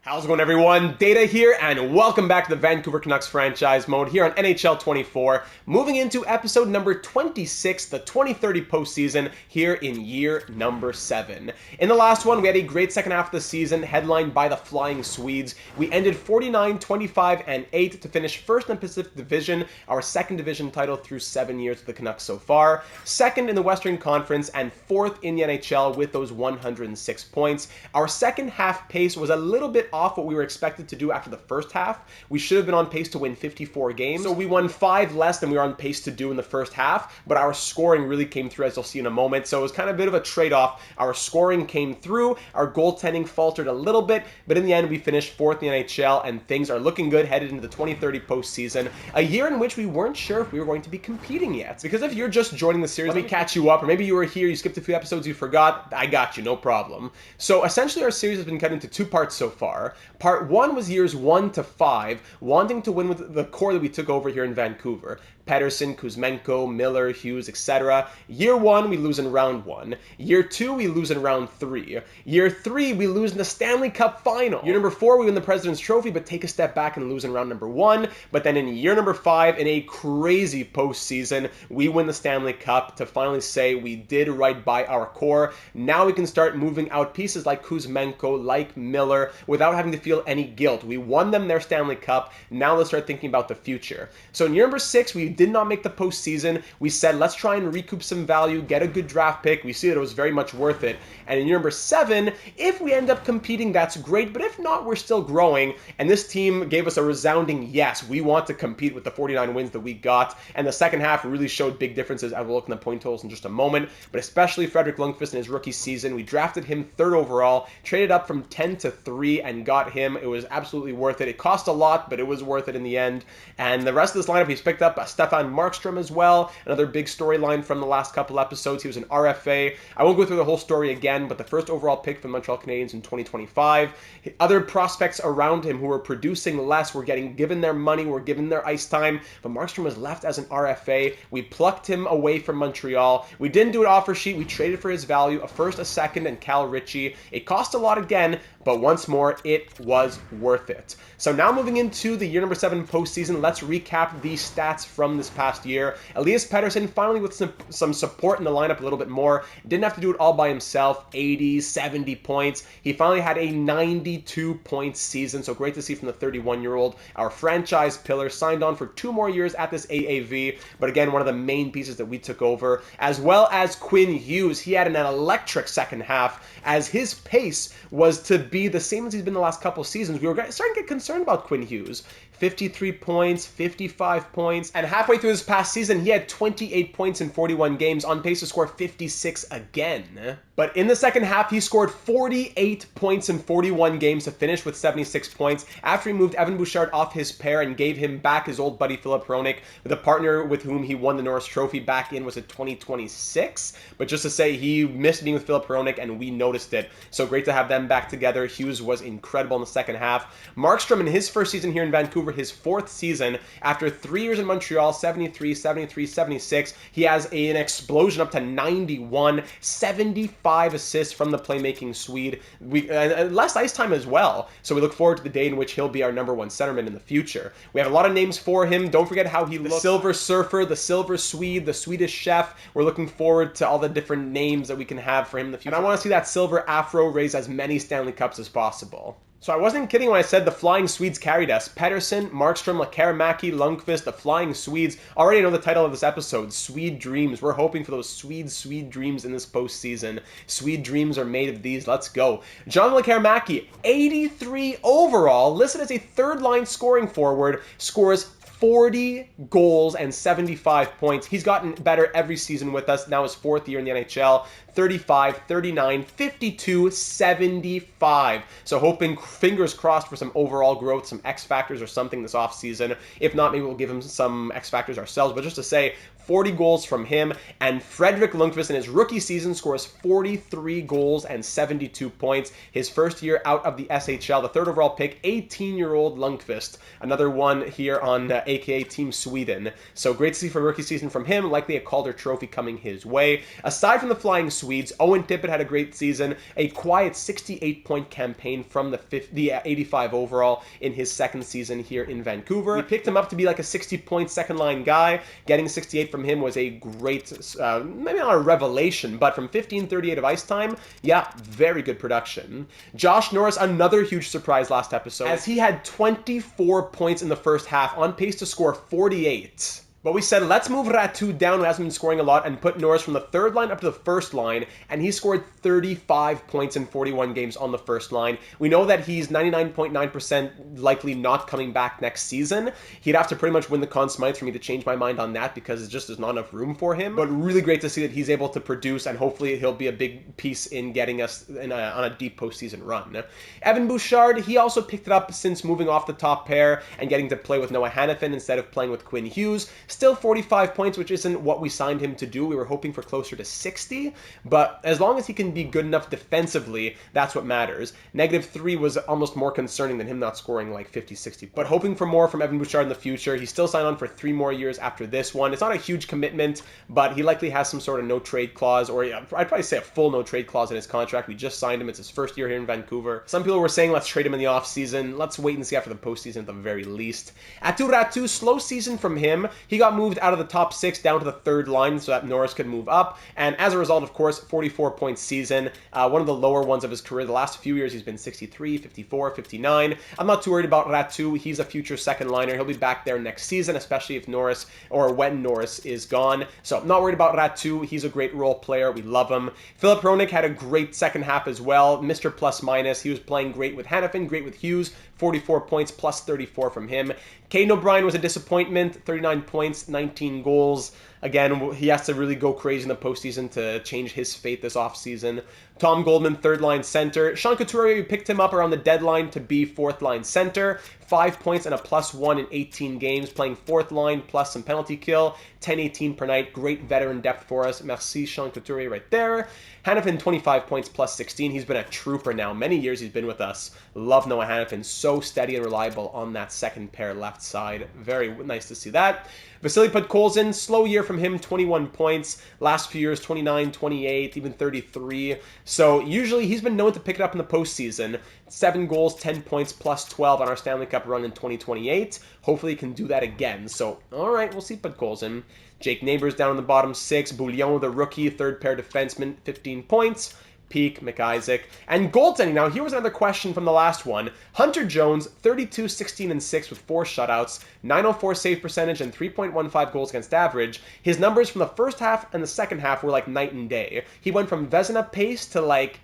How's it going, everyone? Data here, and welcome back to the Vancouver Canucks franchise mode here on NHL 24. Moving into episode number 26, the 2030 postseason, here in year number 7. In the last one, we had a great second half of the season, headlined by the Flying Swedes. We ended 49, 25, and 8 to finish first in the Pacific Division, our second division title through 7 years for the Canucks so far, second in the Western Conference, and fourth in the NHL with those 106 points. Our second half pace was a little bit off what we were expected to do after the first half. We should have been on pace to win 54 games. So we won 5 less than we were on pace to do in the first half, but our scoring really came through, as you'll see in a moment. So it was kind of a bit of a trade-off. Our scoring came through, our goaltending faltered a little bit, but in the end we finished 4th in the NHL, and things are looking good headed into the 2030 postseason, a year in which we weren't sure if we were going to be competing yet. Because if you're just joining the series, let me catch you up, or maybe you were here, you skipped a few episodes, you forgot, I got you, no problem. So essentially our series has been cut into 2 parts so far. Part 1 was years 1 to 5, wanting to win with the core that we took over here in Vancouver. Pettersson, Kuzmenko, Miller, Hughes, etc. Year 1, we lose in round 1. Year 2, we lose in round 3. Year 3, we lose in the Stanley Cup Final. Year number 4, we win the President's Trophy, but take a step back and lose in round number 1. But then in year number 5, in a crazy postseason, we win the Stanley Cup to finally say we did right by our core. Now we can start moving out pieces like Kuzmenko, like Miller, without having to feel any guilt. We won them their Stanley Cup. Now let's start thinking about the future. So in year number 6, we did not make the postseason. We said, let's try and recoup some value, get a good draft pick. We see that it was very much worth it. And in year number 7, if we end up competing, that's great. But if not, we're still growing. And this team gave us a resounding yes. We want to compete with the 49 wins that we got. And the second half really showed big differences. I will look in the point totals in just a moment. But especially Frederick Lundqvist in his rookie season. We drafted him 3rd overall, traded up from 10 to 3 and got him. It was absolutely worth it. It cost a lot, but it was worth it in the end. And the rest of this lineup, he's picked up Stefan Markstrom as well, another big storyline from the last couple episodes. He was an RFA. I won't go through the whole story again, but the first overall pick for the Montreal Canadiens in 2025. Other prospects around him who were producing less were getting given their money, were given their ice time, but Markstrom was left as an RFA. We plucked him away from Montreal. We didn't do an offer sheet. We traded for his value, a first, a second, and Cal Ritchie. It cost a lot again, but once more, it was worth it. So now moving into the year number 7 postseason, let's recap the stats from this past year. Elias Pettersson finally with some support in the lineup a little bit more. Didn't have to do it all by himself. 80, 70 points. He finally had a 92-point season, so great to see from the 31-year-old. Our franchise pillar signed on for 2 more years at this AAV, but again, one of the main pieces that we took over, as well as Quinn Hughes. He had an electric second half, as his pace was to be the same as he's been the last couple seasons. We were starting to get concerned about Quinn Hughes. 53 points, 55 points, and halfway through this past season, he had 28 points in 41 games, on pace to score 56 again. But in the second half, he scored 48 points in 41 games to finish with 76 points after he moved Evan Bouchard off his pair and gave him back his old buddy Filip Hronek, the partner with whom he won the Norris Trophy back in, was it 2026? But just to say, he missed being with Filip Hronek, and we noticed it. So great to have them back together. Hughes was incredible in the second half. Markstrom, in his first season here in Vancouver, his 4th season, after 3 years in Montreal, 73, 73, 76, he has an explosion up to 91, 75 assists from the playmaking Swede. Less ice time as well, so we look forward to the day in which he'll be our number 1 centerman in the future. We have a lot of names for him. Don't forget how he looks. The Silver Surfer, the Silver Swede, the Swedish Chef. We're looking forward to all the different names that we can have for him in the future. And I want to see that silver afro raise as many Stanley Cups as possible. So I wasn't kidding when I said the Flying Swedes carried us. Pettersson, Markstrom, Lekaramäki, Lundqvist, the Flying Swedes. Already know the title of this episode, Swede Dreams. We're hoping for those Swede dreams in this postseason. Swede dreams are made of these. Let's go. John Lekaramäki, 83 overall, listed as a 3rd-line scoring forward, scores 40 goals and 75 points. He's gotten better every season with us. Now his 4th year in the NHL. 35, 39, 52, 75. So hoping, fingers crossed, for some overall growth, some X factors or something this offseason. If not, maybe we'll give him some X factors ourselves. But just to say, 40 goals from him. And Fredrik Lundqvist in his rookie season scores 43 goals and 72 points. His first year out of the SHL, the third overall pick, 18-year-old Lundqvist. Another one here on AKA Team Sweden. So great to see for a rookie season from him. Likely a Calder Trophy coming his way. Aside from the Flying Swedes, Owen Tippett had a great season. A quiet 68-point campaign from the 85 overall in his second season here in Vancouver. We picked him up to be like a 60-point second-line guy. Getting 68 from him was a great, maybe not a revelation, but from 15:38 of ice time, yeah, very good production. Josh Norris, another huge surprise last episode, as he had 24 points in the first half, on pace to score 48. But we said, let's move Ratu down, who hasn't been scoring a lot, and put Norris from the third line up to the first line, and he scored 35 points in 41 games on the first line. We know that he's 99.9% likely not coming back next season. He'd have to pretty much win the Conn Smythe for me to change my mind on that, because it just is not enough room for him. But really great to see that he's able to produce, and hopefully he'll be a big piece in getting us on a deep postseason run. Evan Bouchard, he also picked it up since moving off the top pair and getting to play with Noah Hannafin instead of playing with Quinn Hughes. Still 45 points, which isn't what we signed him to do. We were hoping for closer to 60, but as long as he can be good enough defensively, that's what matters. -3 was almost more concerning than him not scoring like 50, 60. But hoping for more from Evan Bouchard in the future. He's still signed on for 3 more years after this one. It's not a huge commitment, but he likely has some sort of no-trade clause, or I'd probably say a full no-trade clause in his contract. We just signed him. It's his first year here in Vancouver. Some people were saying let's trade him in the offseason. Let's wait and see after the postseason at the very least. Aatu Ratu, slow season from him. He got moved out of the top 6 down to the third line so that Norris could move up, and as a result, of course, 44-point season, one of the lower ones of his career. The last few years he's been 63, 54, 59. I'm not too worried about Ratu. He's a future second liner. He'll be back there next season, especially if Norris, or when Norris is gone. So I'm not worried about Ratu. He's a great role player. We love him. Philip Hronik had a great second half as well. Mr. Plus Minus. He was playing great with Hannafin, great with Hughes. 44 points plus 34 from him. Caden O'Brien was a disappointment. 39 points, 19 goals. Again, he has to really go crazy in the postseason to change his fate this offseason. Tom Goldman, third-line center. Sean Couturier, we picked him up around the deadline to be fourth-line center. 5 points and a +1 in 18 games, playing fourth line plus some penalty kill. 10-18 per night. Great veteran depth for us. Merci, Sean Couturier right there. Hannafin, 25 points +16. He's been a trooper now. Many years he's been with us. Love Noah Hannafin. So steady and reliable on that second pair left side. Very nice to see that. Vasily Podkolzin, slow year from him, 21 points. Last few years, 29, 28, even 33. So usually he's been known to pick it up in the postseason. 7 goals, 10 points, +12 on our Stanley Cup run in 2028. Hopefully he can do that again. So, all right, we'll see Podkolzin. Jake Neighbors down in the bottom 6. Bouillon, the rookie, third pair defenseman, 15 points. Peak, McIsaac, and goaltending. Now, here was another question from the last one. Hunter Jones, 32, 16, and 6 with 4 shutouts, 904 save percentage, and 3.15 goals against average. His numbers from the first half and the second half were like night and day. He went from Vezina pace to like,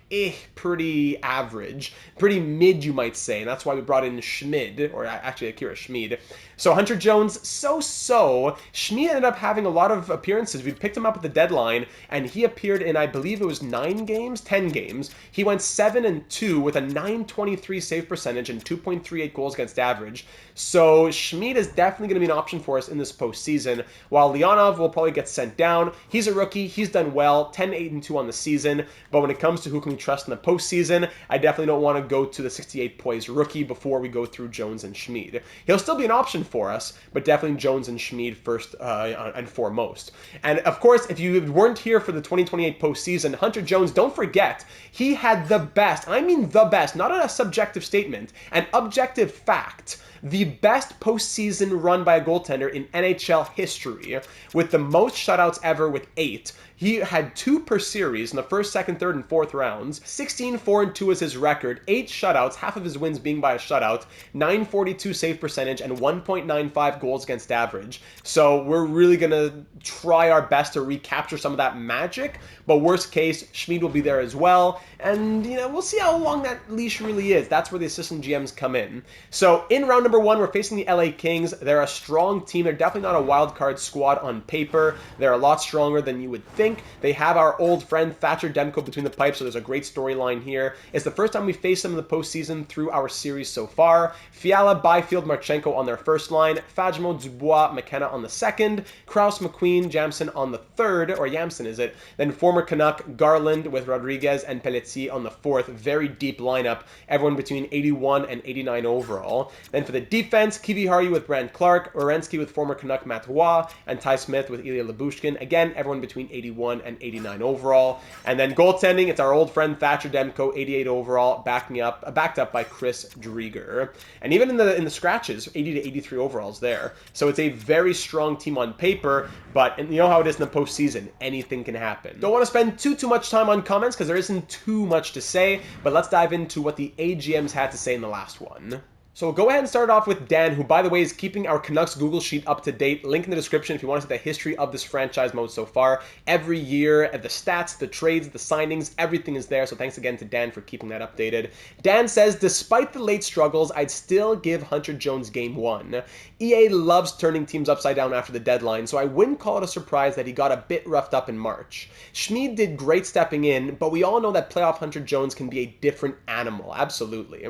pretty average. Pretty mid, you might say, and that's why we brought in Schmid, or actually Akira Schmid. So Hunter Jones, so-so. Schmid ended up having a lot of appearances. We picked him up at the deadline, and he appeared in, I believe it was 10 games. He went 7-2 with a 923 save percentage and 2.38 goals against average. So Schmid is definitely going to be an option for us in this postseason, while Leonov will probably get sent down. He's a rookie. He's done well, 10-8-2 on the season, but when it comes to who can we trust in the postseason, I definitely don't want to go to the 68 poise rookie before we go through Jones and Schmid. He'll still be an option for us, but definitely Jones and Schmid first and foremost. And of course, if you weren't here for the 2028 postseason, Hunter Jones, don't forget, he had the best, I mean the best, not a subjective statement, an objective fact, the best postseason run by a goaltender in NHL history, with the most shutouts ever with 8. He had 2 per series in the first, second, third, and fourth rounds. 16-4-2 is his record. 8 shutouts, half of his wins being by a shutout. 942 save percentage and 1.95 goals against average. So we're really going to try our best to recapture some of that magic. But worst case, Schmid will be there as well. And, we'll see how long that leash really is. That's where the assistant GMs come in. So in round number 1, we're facing the LA Kings. They're a strong team. They're definitely not a wild card squad on paper. They're a lot stronger than you would think. brink. They have our old friend Thatcher Demko between the pipes, so there's a great storyline here. It's the first time we faced them in the postseason through our series so far. Fiala, Byfield, Marchenko on their first line, Fajmo, Dubois, McKenna on the second, Kraus, McQueen, Jamson on the third, or Yamson is it? Then former Canuck, Garland with Rodriguez and Pelletier on the fourth. Very deep lineup, everyone between 81 and 89 overall. Then for the defense, Kiviharju with Brant Clark, Orensky with former Canuck Matt Roy, and Ty Smith with Ilya Lyubushkin. Again, everyone between 81 and 89 overall. And then goaltending, it's our old friend Thatcher Demko, 88 overall, backed up by Chris Drieger. And even in the scratches, 80 to 83 overalls there. So it's a very strong team on paper, but you know how it is in the postseason. Anything can happen. Don't want to spend too much time on comments because there isn't too much to say, but let's dive into what the AGMs had to say in the last one. So we'll go ahead and start off with Dan, who, by the way, is keeping our Canucks Google Sheet up to date. Link in the description if you want to see the history of this franchise mode so far. Every year, the stats, the trades, the signings, everything is there. So thanks again to Dan for keeping that updated. Dan says, despite the late struggles, I'd still give Hunter Jones Game 1. EA loves turning teams upside down after the deadline, so I wouldn't call it a surprise that he got a bit roughed up in March. Schmid did great stepping in, but we all know that playoff Hunter Jones can be a different animal, absolutely.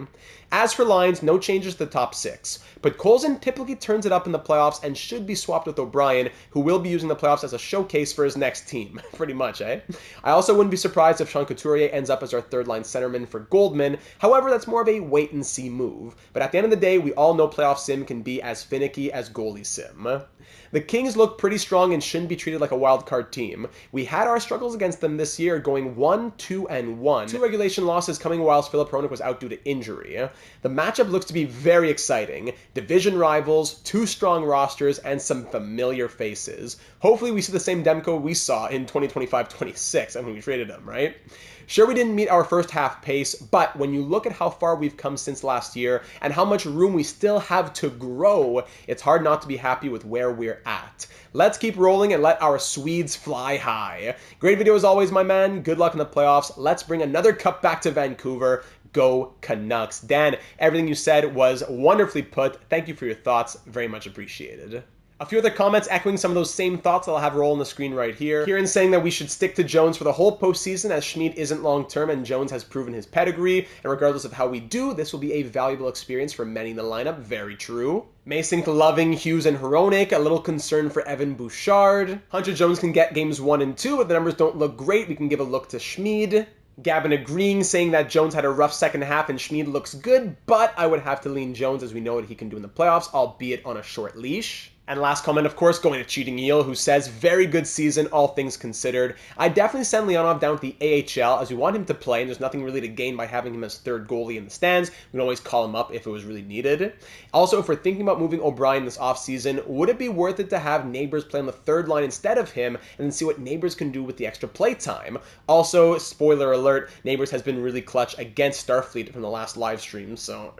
As for lines, no changes to the top six, but Colson typically turns it up in the playoffs and should be swapped with O'Brien, who will be using the playoffs as a showcase for his next team. Pretty much, eh? I also wouldn't be surprised if Sean Couturier ends up as our third-line centerman for Goldman. However, that's more of a wait-and-see move. But at the end of the day, we all know playoff sim can be as finicky as goalie sim. The Kings look pretty strong and shouldn't be treated like a wild card team. We had our struggles against them this year, going 1-2-1. 2 regulation losses coming whilst Filip Hronek was out due to injury. The matchup looks to be very exciting. Division rivals, 2 strong rosters, and some familiar faces. Hopefully we see the same Demko we saw in 2025-26. I mean, we traded him, right? Sure, we didn't meet our first half pace, but when you look at how far we've come since last year and how much room we still have to grow, it's hard not to be happy with where we're at. Let's keep rolling and let our Swedes fly high. Great video as always, my man. Good luck in the playoffs. Let's bring another cup back to Vancouver. Go Canucks. Dan, everything you said was wonderfully put. Thank you for your thoughts. Very much appreciated. A few other comments echoing some of those same thoughts that I'll have roll on the screen right here. Kieran saying that we should stick to Jones for the whole postseason as Schmid isn't long-term and Jones has proven his pedigree. And regardless of how we do, this will be a valuable experience for many in the lineup. Very true. Mason loving Hughes and Hronek, a little concern for Evan Bouchard. Hunter Jones can get games 1 and 2. If the numbers don't look great, we can give a look to Schmid. Gavin agreeing, saying that Jones had a rough second half and Schmid looks good, but I would have to lean Jones as we know what he can do in the playoffs, albeit on a short leash. And last comment, of course, going to Cheating Eel, who says, very good season, all things considered. I definitely send Leonov down to the AHL as we want him to play, and there's nothing really to gain by having him as third goalie in the stands. We can always call him up if it was really needed. Also, if we're thinking about moving O'Brien this offseason, would it be worth it to have Neighbors play on the third line instead of him, and then see what Neighbors can do with the extra play time? Also, spoiler alert, Neighbors has been really clutch against Starfleet from the last live stream, so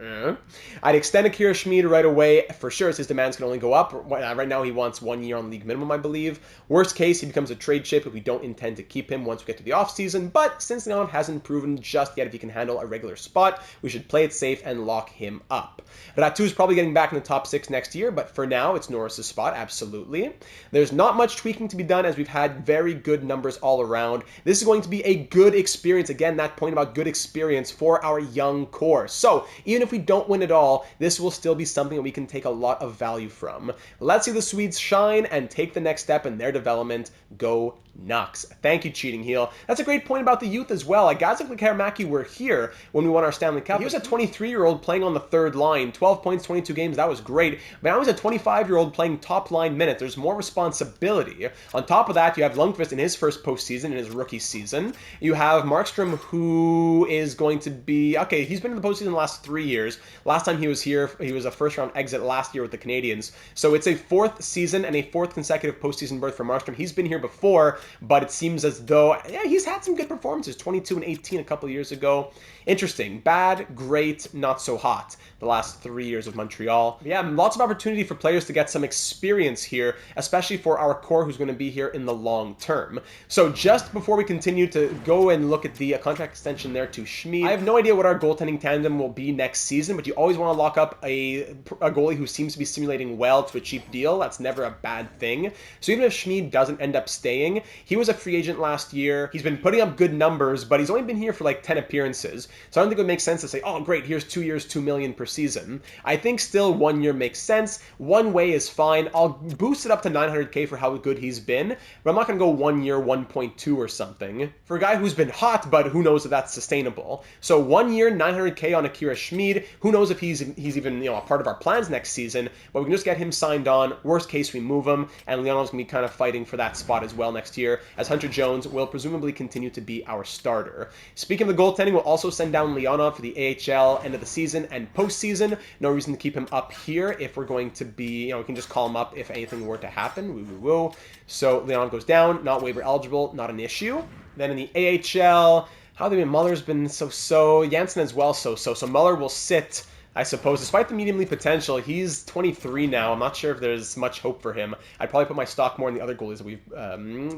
I'd extend Akira Schmid right away, for sure, as his demands can only go up. Right now he wants 1 year on league minimum, I believe. Worst case, he becomes a trade chip if we don't intend to keep him once we get to the offseason, but since Leonov hasn't proven just yet if he can handle a regular spot, we should play it safe and lock him up. Ratu is probably getting back in the top 6 next year, but for now, it's Norris's spot, absolutely. There's not much tweaking to be done as we've had very good numbers all around. This is going to be a good experience. Again, that point about good experience for our young core. So, even if we don't win it all, this will still be something that we can take a lot of value from. Let's see the Swedes shine and take the next step in their development. Go Nucks. Thank you, Cheating Heel. That's a great point about the youth as well. Like, guys like Karamaki were here when we won our Stanley Cup. He was a 23-year-old playing on the third line. 12 points, 22 games. That was great. But now he's a 25-year-old playing top-line minutes. There's more responsibility. On top of that, you have Lundqvist in his first postseason, in his rookie season. You have Markstrom, who is going to be... Okay, he's been in the postseason the last 3 years. Last time he was here, he was a first-round exit last year with the Canadiens. So it's a 4th season and a 4th consecutive postseason berth for Markstrom. He's been here before, but it seems as though, yeah, he's had some good performances. 22 and 18 a couple years ago. Interesting. Bad, great, not so hot. The last 3 years of Montreal. Yeah, lots of opportunity for players to get some experience here, especially for our core who's going to be here in the long term. So just before we continue to go and look at the contract extension there to Schmid, I have no idea what our goaltending tandem will be next season, but you always want to lock up a goalie who seems to be simulating well to a cheap deal. That's never a bad thing. So even if Schmid doesn't end up staying, He was a free agent last year. He's been putting up good numbers, but he's only been here for like 10 appearances. So I don't think it would make sense to say, oh, great, here's 2 years, $2 million per season. I think still 1 year makes sense. One way is fine. I'll boost it up to $900K for how good he's been, but I'm not going to go 1 year, 1.2 or something. For a guy who's been hot, but who knows if that's sustainable. So 1 year, $900K on Akira Schmid. Who knows if he's even a part of our plans next season, but we can just get him signed on. Worst case, we move him, and Leonov's going to be kind of fighting for that spot as well next year, as Hunter Jones will presumably continue to be our starter. Speaking of the goaltending, we'll also send down Leonov for the AHL end of the season and postseason. No reason to keep him up here if we're going to be, we can just call him up if anything were to happen. We will. So Leonov goes down, not waiver eligible, not an issue. Then in the AHL, how have they been? Muller's been so-so. Janssen as well so-so. So Muller will sit, I suppose, despite the medium league potential. He's 23 now. I'm not sure if there's much hope for him. I'd probably put my stock more in the other goalies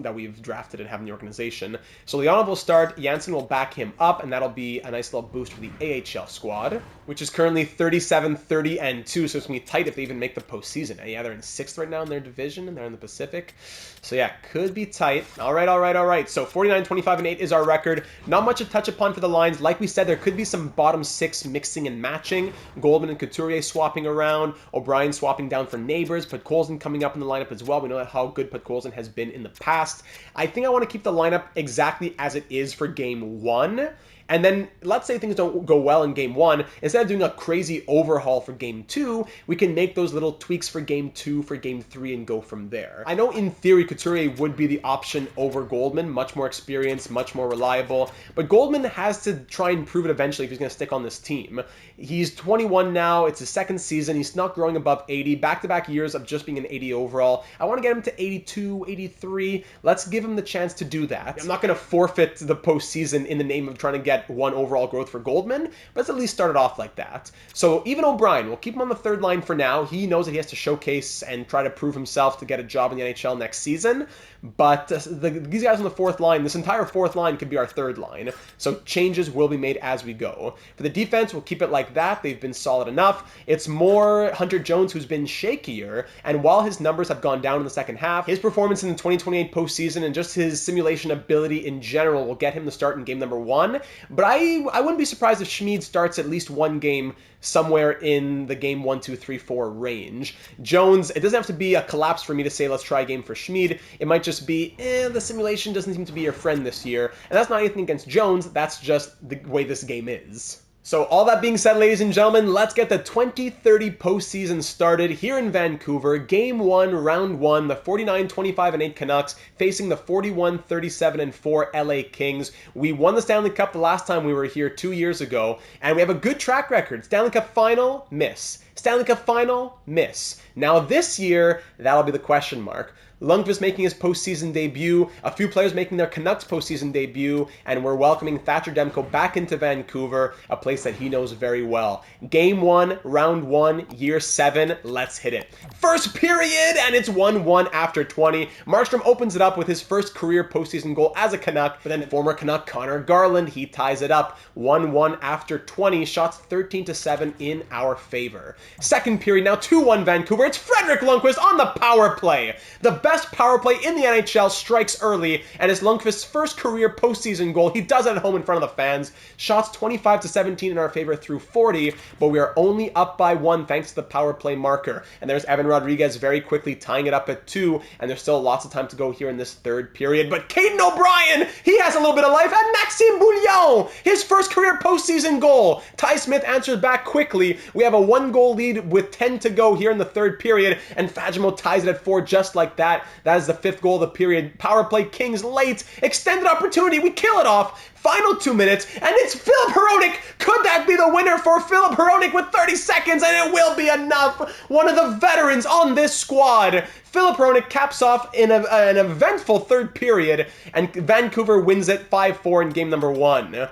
that we've drafted and have in the organization. So Leonov will start. Janssen will back him up, and that'll be a nice little boost for the AHL squad, which is currently 37, 30, and 2. So it's going to be tight if they even make the postseason. And yeah, they're in 6th right now in their division, and they're in the Pacific. So yeah, could be tight. All right. So 49, 25, and 8 is our record. Not much to touch upon for the lines. Like we said, there could be some bottom 6 mixing and matching. Goldman and Couturier swapping around, O'Brien swapping down for Neighbors, Podkolzin coming up in the lineup as well. We know how good Podkolzin has been in the past. I think I want to keep the lineup exactly as it is for Game 1. And then, let's say things don't go well in Game 1, instead of doing a crazy overhaul for Game 2, we can make those little tweaks for Game 2, for Game 3, and go from there. I know in theory Couturier would be the option over Goldman, much more experienced, much more reliable, but Goldman has to try and prove it eventually if he's going to stick on this team. He's 21 now, it's his 2nd season, he's not growing above 80, back-to-back years of just being an 80 overall. I want to get him to 82, 83, let's give him the chance to do that. I'm not going to forfeit the postseason in the name of trying to get 1 overall growth for Goldman, but let's at least start it off like that. So even O'Brien, we'll keep him on the 3rd line for now. He knows that he has to showcase and try to prove himself to get a job in the NHL next season, but these guys on the 4th line, this entire 4th line could be our 3rd line, so changes will be made as we go. For the defense, we'll keep it like that. They've been solid enough. It's more Hunter Jones who's been shakier, and while his numbers have gone down in the second half, his performance in the 2028 postseason and just his simulation ability in general will get him the start in game number 1, but I wouldn't be surprised if Schmid starts at least 1 game somewhere in the game 1, 2, 3, 4 range. Jones, it doesn't have to be a collapse for me to say let's try a game for Schmid. It might just be, the simulation doesn't seem to be your friend this year. And that's not anything against Jones, that's just the way this game is. So all that being said, ladies and gentlemen, let's get the 2030 postseason started here in Vancouver. Game 1, Round 1, the 49, 25, and 8 Canucks facing the 41, 37, and 4 LA Kings. We won the Stanley Cup the last time we were here 2 years ago, and we have a good track record. Stanley Cup Final, miss. Stanley Cup Final, miss. Now this year, that'll be the question mark. Lundqvist making his postseason debut, a few players making their Canucks postseason debut, and we're welcoming Thatcher Demko back into Vancouver, a place that he knows very well. Game 1, Round 1, Year 7, let's hit it. First period, and it's 1-1 after 20. Markstrom opens it up with his first career postseason goal as a Canuck, but then former Canuck Connor Garland, he ties it up. 1-1 after 20, shots 13-7 in our favor. Second period, now 2-1 Vancouver, it's Frederick Lundqvist on the power play. The best power play in the NHL strikes early, and it's Lundqvist's first career postseason goal. He does it at home in front of the fans. Shots 25-17 in our favor through 40, but we are only up by 1 thanks to the power play marker. And there's Evan Rodriguez very quickly tying it up at 2, and there's still lots of time to go here in this third period. But Caden O'Brien, he has a little bit of life, and Maxime Bouillon, his first career postseason goal. Ty Smith answers back quickly. We have a 1-goal lead with 10 to go here in the third period, and Fagemo ties it at 4 just like that. That is the 5th goal of the period. Power play Kings late. Extended opportunity. We kill it off. Final 2 minutes, and it's Filip Hronek. Could that be the winner for Filip Hronek with 30 seconds? And it will be enough. One of the veterans on this squad. Filip Hronek caps off in an eventful third period, and Vancouver wins it 5-4 in game number 1.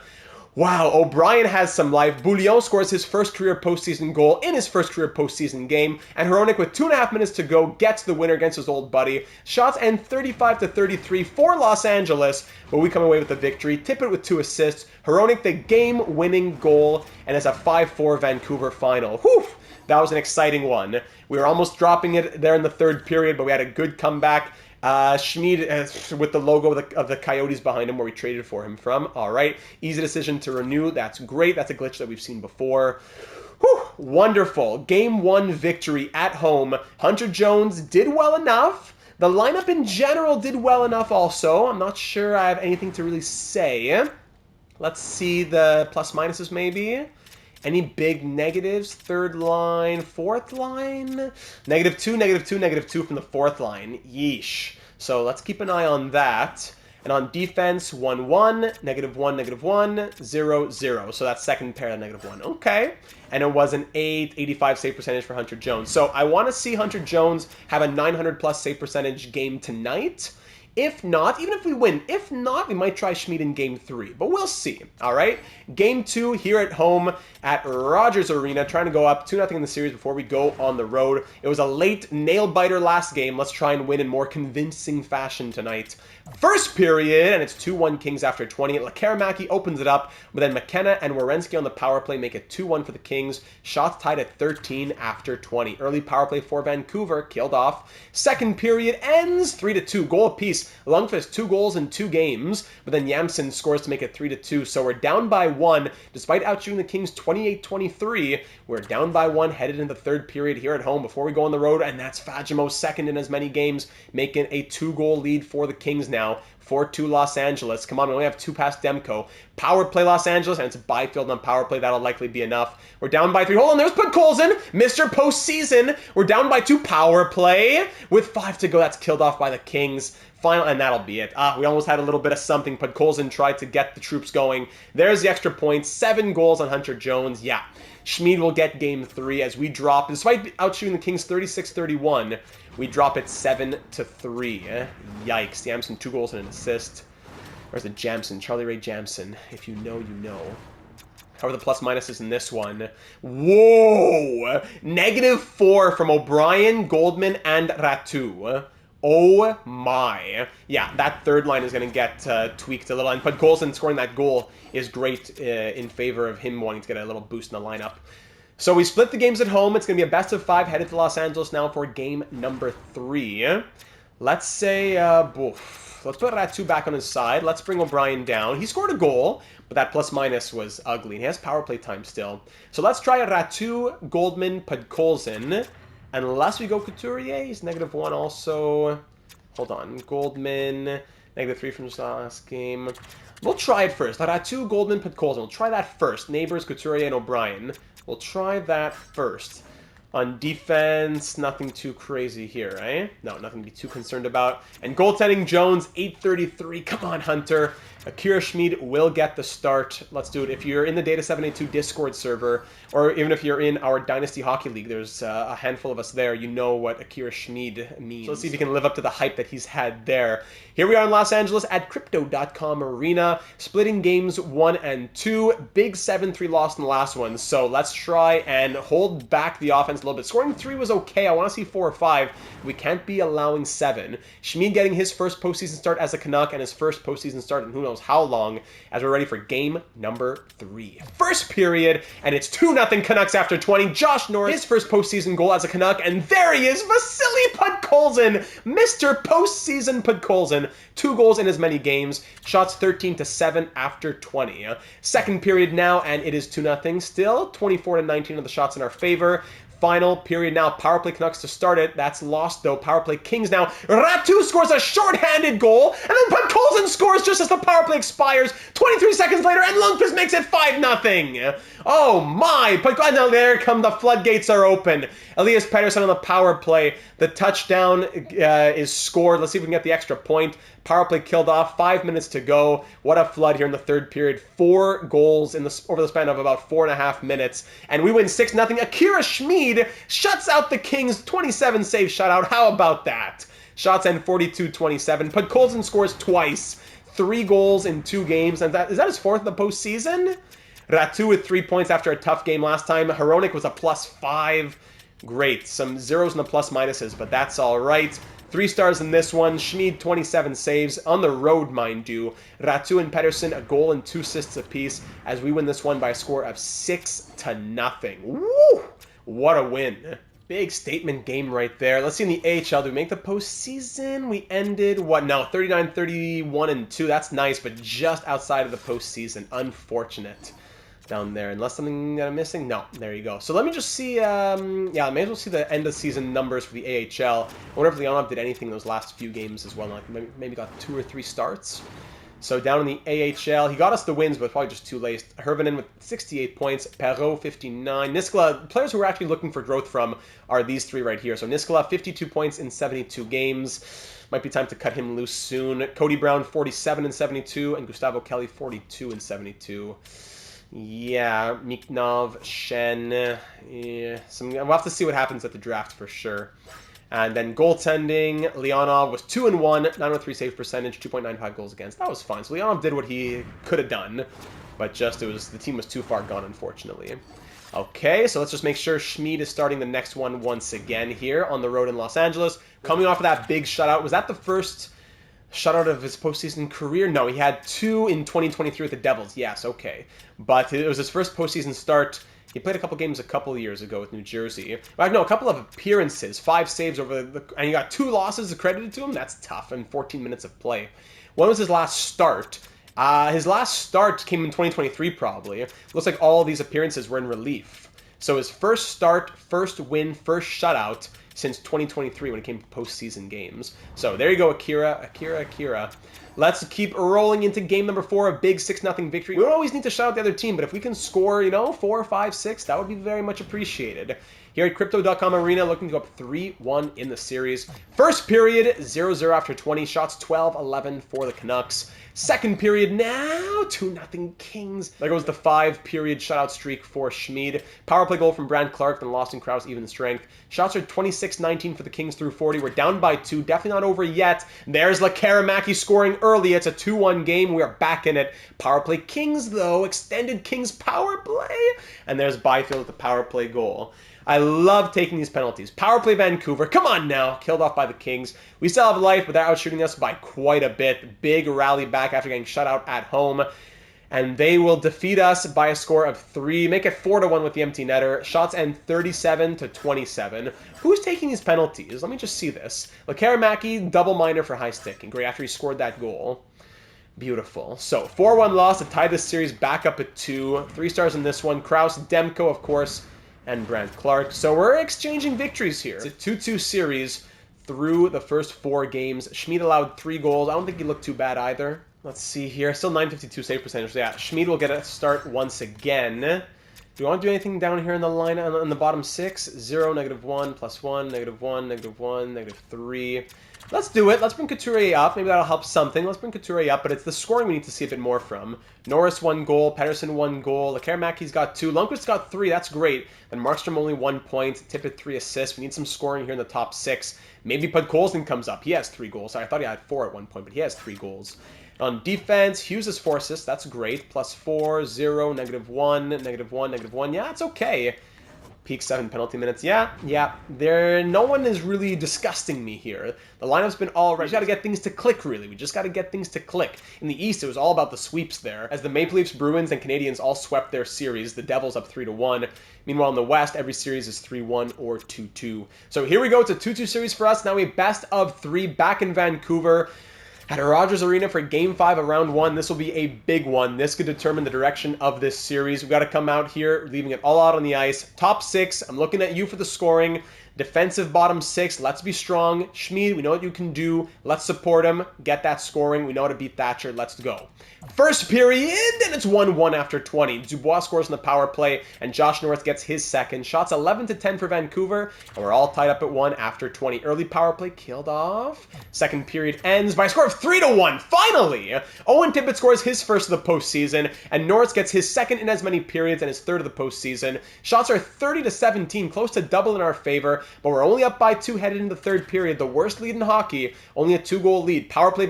Wow, O'Brien has some life. Bouillon scores his first career postseason goal in his first career postseason game, and Hronek with 2.5 minutes to go gets the winner against his old buddy. Shots end 35-33 for Los Angeles, but we come away with the victory. Tippett with 2 assists. Hronek the game-winning goal, and it's a 5-4 Vancouver final. Whew! That was an exciting one. We were almost dropping it there in the third period, but we had a good comeback. Schmid with the logo of the Coyotes behind him where we traded for him from. All right. Easy decision to renew. That's great. That's a glitch that we've seen before. Whew, wonderful. Game 1 victory at home. Hunter Jones did well enough. The lineup in general did well enough also. I'm not sure I have anything to really say. Let's see the plus minuses maybe. Any big negatives? Third line, fourth line? -2, -2, -2 from the fourth line. Yeesh. So let's keep an eye on that. And on defense, 1-1, -1, -1, 0-0. So that's second pair of -1. Okay. And it was an 85 save percentage for Hunter Jones. So I want to see Hunter Jones have a 900 plus save percentage game tonight. If not, even if we win, if not, we might try Schmid in Game 3. But we'll see, all right? Game 2 here at home at Rogers Arena, trying to go up 2-0 in the series before we go on the road. It was a late nail-biter last game. Let's try and win in more convincing fashion tonight. First period, and it's 2-1 Kings after 20. Lekaramaki opens it up, but then McKenna and Werenski on the power play make it 2-1 for the Kings. Shots tied at 13 after 20. Early power play for Vancouver, killed off. Second period ends 3-2, goal apiece. Lundqvist, 2 goals in 2 games, but then Jamson scores to make it 3-2. So we're down by 1, despite outshooting the Kings 28-23. We're down by 1, headed into the third period here at home before we go on the road, and that's Fagemo second in as many games, making a 2-goal lead for the Kings now. 4-2 Los Angeles. Come on, we only have 2 past Demko. Power play Los Angeles, and it's Byfield on power play. That'll likely be enough. We're down by 3. Hold on, there's Podkolzin, Mr. Postseason. We're down by 2 power play. With 5 to go, that's killed off by the Kings. Final, and that'll be it. We almost had a little bit of something. Podkolzin tried to get the troops going. There's the extra points. 7 goals on Hunter Jones. Yeah, Schmid will get Game 3 as we drop, despite outshooting the Kings 36-31, we drop it 7-3. Yikes. Jamson, 2 goals and an assist. Where's the Jamson? Charlie Ray Jamson. If you know, you know. How are the plus minuses in this one? Whoa! -4 from O'Brien, Goldman, and Ratu. Oh my. Yeah, that third line is going to get tweaked a little. And Podkolzin scoring that goal is great in favor of him wanting to get a little boost in the lineup. So we split the games at home. It's going to be a best of 5 headed to Los Angeles now for game number 3. Let's say, let's put Ratu back on his side. Let's bring O'Brien down. He scored a goal, but that plus minus was ugly. He has power play time still. So let's try Ratu, Goldman, Podkolzin. Unless we go Couturier, he's -1 also. Hold on. Goldman, -3 from the last game. We'll try it first. Ratu, Goldman, Podkolzin. We'll try that first. Neighbors, Couturier, and O'Brien. We'll try that first. On defense, nothing too crazy here, eh? No, nothing to be too concerned about. And goaltending, Jones, 833. Come on, Hunter. Akira Schmid will get the start. Let's do it. If you're in the Data 782 Discord server, or even if you're in our Dynasty Hockey League, there's a handful of us there. You know what Akira Schmid means. So let's see if he can live up to the hype that he's had there. Here we are in Los Angeles at Crypto.com Arena, splitting games 1 and 2. Big 7-3 loss in the last one. So let's try and hold back the offense a little bit. Scoring 3 was okay. I want to see 4 or 5. We can't be allowing 7. Schmid getting his first postseason start as a Canuck and his first postseason start in who knows how long, as we're ready for game number 3. First period, and it's 2-0 Canucks after 20. Josh Norris, his first postseason goal as a Canuck, and there he is, Vasily Podkolzin, Mr. Postseason Podkolzin. 2 goals in as many games. Shots 13-7 after 20. Second period now, and it is 2-0 still. 24-19 of the shots in our favor. Final period now. Power play Canucks to start it. That's lost, though. Power play Kings now. Ratu scores a shorthanded goal, and then Podkolzin scores just as the power play expires. 23 seconds later, and Lundqvist makes it 5-0. Oh, my. Now there come the floodgates are open. Elias Pettersson on the power play. The touchdown is scored. Let's see if we can get the extra point. Power play killed off. 5 minutes to go. What a flood here in the third period. 4 goals over the span of about 4.5 minutes. And we win 6-0. Akira Schmid shuts out the Kings. 27 save shutout. How about that? Shots end 42-27. Podkolzin scores twice. 3 goals in 2 games. And is that his 4th in the postseason? Ratu with 3 points after a tough game last time. Hronek was a +5. Great. Some zeros in the plus minuses, but that's all right. 3 stars in this one. Schmid, 27 saves. On the road, mind you. Ratu and Pettersson, a goal and 2 assists apiece as we win this one by a score of 6-0. Woo! What a win. Big statement game right there. Let's see in the AHL. Do we make the postseason? We ended, what? No, 39-31-2. That's nice, but just outside of the postseason. Unfortunate down there. Unless something that I'm missing? No, there you go. So let me just see, yeah, I may as well see the end of season numbers for the AHL. I wonder if Leonov did anything in those last few games as well. Like maybe got 2 or 3 starts. So down in the AHL, he got us the wins, but probably just too late. Hervinen with 68 points, Perreault 59. Niskala, players who we're actually looking for growth from are these 3 right here. So Niskala, 52 points in 72 games. Might be time to cut him loose soon. Cody Brown, 47 in 72, and Gustavo Kelly, 42 in 72. Yeah, Miknov, Shen. Yeah, we'll have to see what happens at the draft for sure. And then goaltending, Leonov was 2-1, 903 save percentage, 2.95 goals against. That was fine. So Leonov did what he could have done, but just the team was too far gone, unfortunately. Okay, so let's just make sure Schmid is starting the next one once again here on the road in Los Angeles. Coming off of that big shutout. Was that the first shutout of his postseason career? No, he had 2 in 2023 with the Devils. Yes, okay. But it was his first postseason start. He played a couple games a couple of years ago with New Jersey. No, a couple of appearances, 5 saves over and he got 2 losses accredited to him. That's tough in 14 minutes of play. When was his last start? His last start came in 2023 probably. Looks like all of these appearances were in relief. So his first start, first win, first shutout since 2023 when it came to postseason games. So there you go, Akira. Let's keep rolling into game number 4, a big 6-0 victory. We don't always need to shout out the other team, but if we can score, 4, 5, 6, that would be very much appreciated. Here at Crypto.com Arena, looking to go up 3-1 in the series. First period, 0-0 after 20 shots, 12-11 for the Canucks. Second period now, 2-0 Kings. There goes the 5-period shutout streak for Schmid. Power play goal from Brand Clark, then Lawson Krause, even strength. Shots are 26-19 for the Kings through 40. We're down by 2, definitely not over yet. There's Lekaramaki scoring early. It's a 2-1 game. We are back in it. Power play Kings, though. Extended Kings power play. And there's Byfield with the power play goal. I love taking these penalties. Power play Vancouver. Come on now. Killed off by the Kings. We still have life, but they're outshooting us by quite a bit. Big rally back after getting shut out at home. And they will defeat us by a score of 3. Make it 4-1 with the empty netter. Shots end 37-27. Who's taking these penalties? Let me just see this. Lekaramaki, double minor for high sticking. Great, after he scored that goal. Beautiful. So, 4-1 loss to tie this series back up at 2. 3 stars in this one. Krause, Demko, of course, and Brant Clark. So we're exchanging victories here. It's a 2-2 series through the first 4 games. Schmid allowed 3 goals. I don't think he looked too bad either. Let's see here. Still 952 save percentage. So yeah, Schmid will get a start once again. Do you want to do anything down here in the line on the bottom 6? 0, -1, +1, -1, -1, -3. Let's do it. Let's bring Couturier up. Maybe that'll help something. Let's bring Couturier up, but it's the scoring we need to see a bit more from. Norris 1 goal, Pettersson 1 goal, Lekaramaki's got 2, Lundqvist got 3, that's great. Then Markstrom only 1 point, Tippett 3 assists. We need some scoring here in the top 6. Maybe Podkolzin comes up. He has 3 goals. Sorry, I thought he had 4 at one point, but he has 3 goals. On defense, Hughes has 4 assists. That's great. +4, 0, -1, -1, -1. Yeah, it's okay. Peak 7 penalty minutes. Yeah. No one is really disgusting me here. The lineup's been all right. We just got to get things to click, really. We just got to get things to click. In the East, it was all about the sweeps there. As the Maple Leafs, Bruins, and Canadiens all swept their series, the Devils up 3-1. Meanwhile, in the West, every series is 3-1 or 2-2. So here we go. It's a 2-2 series for us. Now we best of 3 back in Vancouver at Rogers Arena for Game 5 of Round 1. This will be a big one. This could determine the direction of this series. We've got to come out here, leaving it all out on the ice. Top 6, I'm looking at you for the scoring. Defensive bottom 6, let's be strong. Schmid, we know what you can do. Let's support him. Get that scoring. We know how to beat Thatcher. Let's go. First period, and it's 1-1 after 20. Dubois scores on the power play, and Josh Norris gets his second. Shots 11-10 for Vancouver, and we're all tied up at 1 after 20. Early power play killed off. Second period ends by a score of 3-1. Finally! Owen Tippett scores his first of the postseason, and Norris gets his second in as many periods and his third of the postseason. Shots are 30-17, close to double in our favor, but we're only up by 2 headed into the third period. The worst lead in hockey, only a 2-goal lead. Power play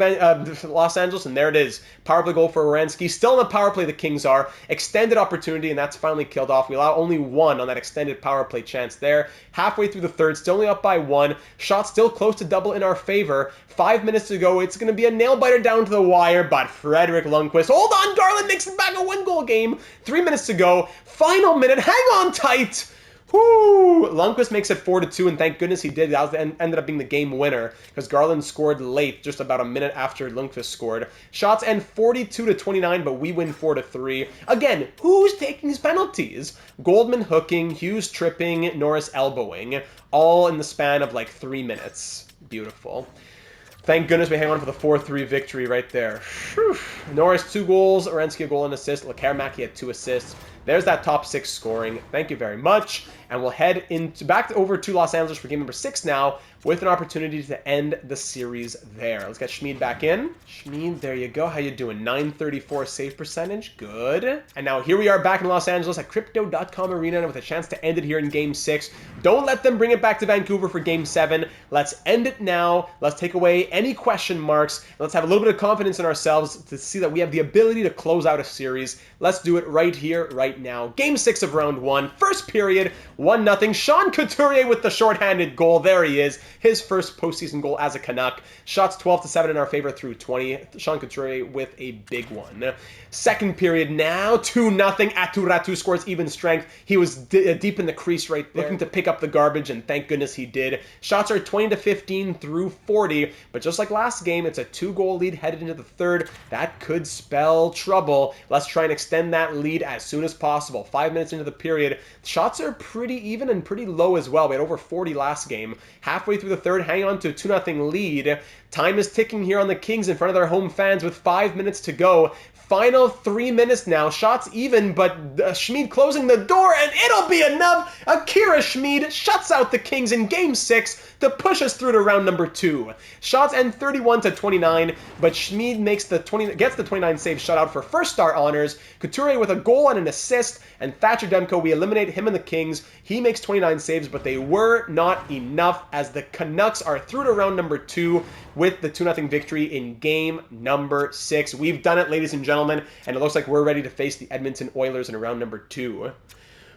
Los Angeles, and there it is. Power play goal for Oransky. Still in the power play, the Kings are. Extended opportunity, and that's finally killed off. We allow only 1 on that extended power play chance there. Halfway through the third, still only up by 1. Shot still close to double in our favor. 5 minutes to go. It's going to be a nail-biter down to the wire, but Frederick Lundqvist, hold on, Garland makes it back a 1-goal game. 3 minutes to go. Final minute. Hang on tight. Whoo! Lundqvist makes it 4-2, and thank goodness he did. That was ended up being the game winner because Garland scored late, just about a minute after Lundqvist scored. Shots end 42-29, but we win 4-3. Again, who's taking these penalties? Goldman hooking, Hughes tripping, Norris elbowing, all in the span of like 3 minutes. Beautiful. Thank goodness we hang on for the 4-3 victory right there. Whew. Norris 2 goals, Orensky a goal and assist, Lekarmaki had 2 assists. There's that top 6 scoring. Thank you very much. And we'll head over to Los Angeles for game number 6 now with an opportunity to end the series there. Let's get Schmid back in. Schmid, there you go. How you doing? 934 save percentage. Good. And now here we are back in Los Angeles at Crypto.com Arena with a chance to end it here in game 6. Don't let them bring it back to Vancouver for game 7. Let's end it now. Let's take away any question marks. Let's have a little bit of confidence in ourselves to see that we have the ability to close out a series. Let's do it right here, right now. Game 6 of round 1. First period, 1-0. Sean Couturier with the shorthanded goal. There he is. His first postseason goal as a Canuck. Shots 12-7 in our favor through 20. Sean Couturier with a big one. Second period now, 2-0. Aturatu scores even strength. He was deep in the crease right there, looking to pick up the garbage, and thank goodness he did. Shots are 20-15 through 40, but just like last game, it's a 2-goal lead headed into the third. That could spell trouble. Let's try and extend that lead as soon as possible. 5 minutes into the period, shots are pretty even and pretty low as well. We had over 40 last game. Halfway through the third, hang on to a 2-0 lead. Time is ticking here on the Kings in front of their home fans with 5 minutes to go. Final 3 minutes now. Shots even, but Schmid closing the door, and it'll be enough. Akira Schmid shuts out the Kings in Game 6 to push us through to round number 2. Shots end 31-29, but Schmid gets the 29 save shutout for first star honors. Couturier with a goal and an assist, and Thatcher Demko, we eliminate him and the Kings. He makes 29 saves, but they were not enough as the Canucks are through to round number 2 with the 2-0 victory in game number 6. We've done it, ladies and gentlemen, and it looks like we're ready to face the Edmonton Oilers in round number 2.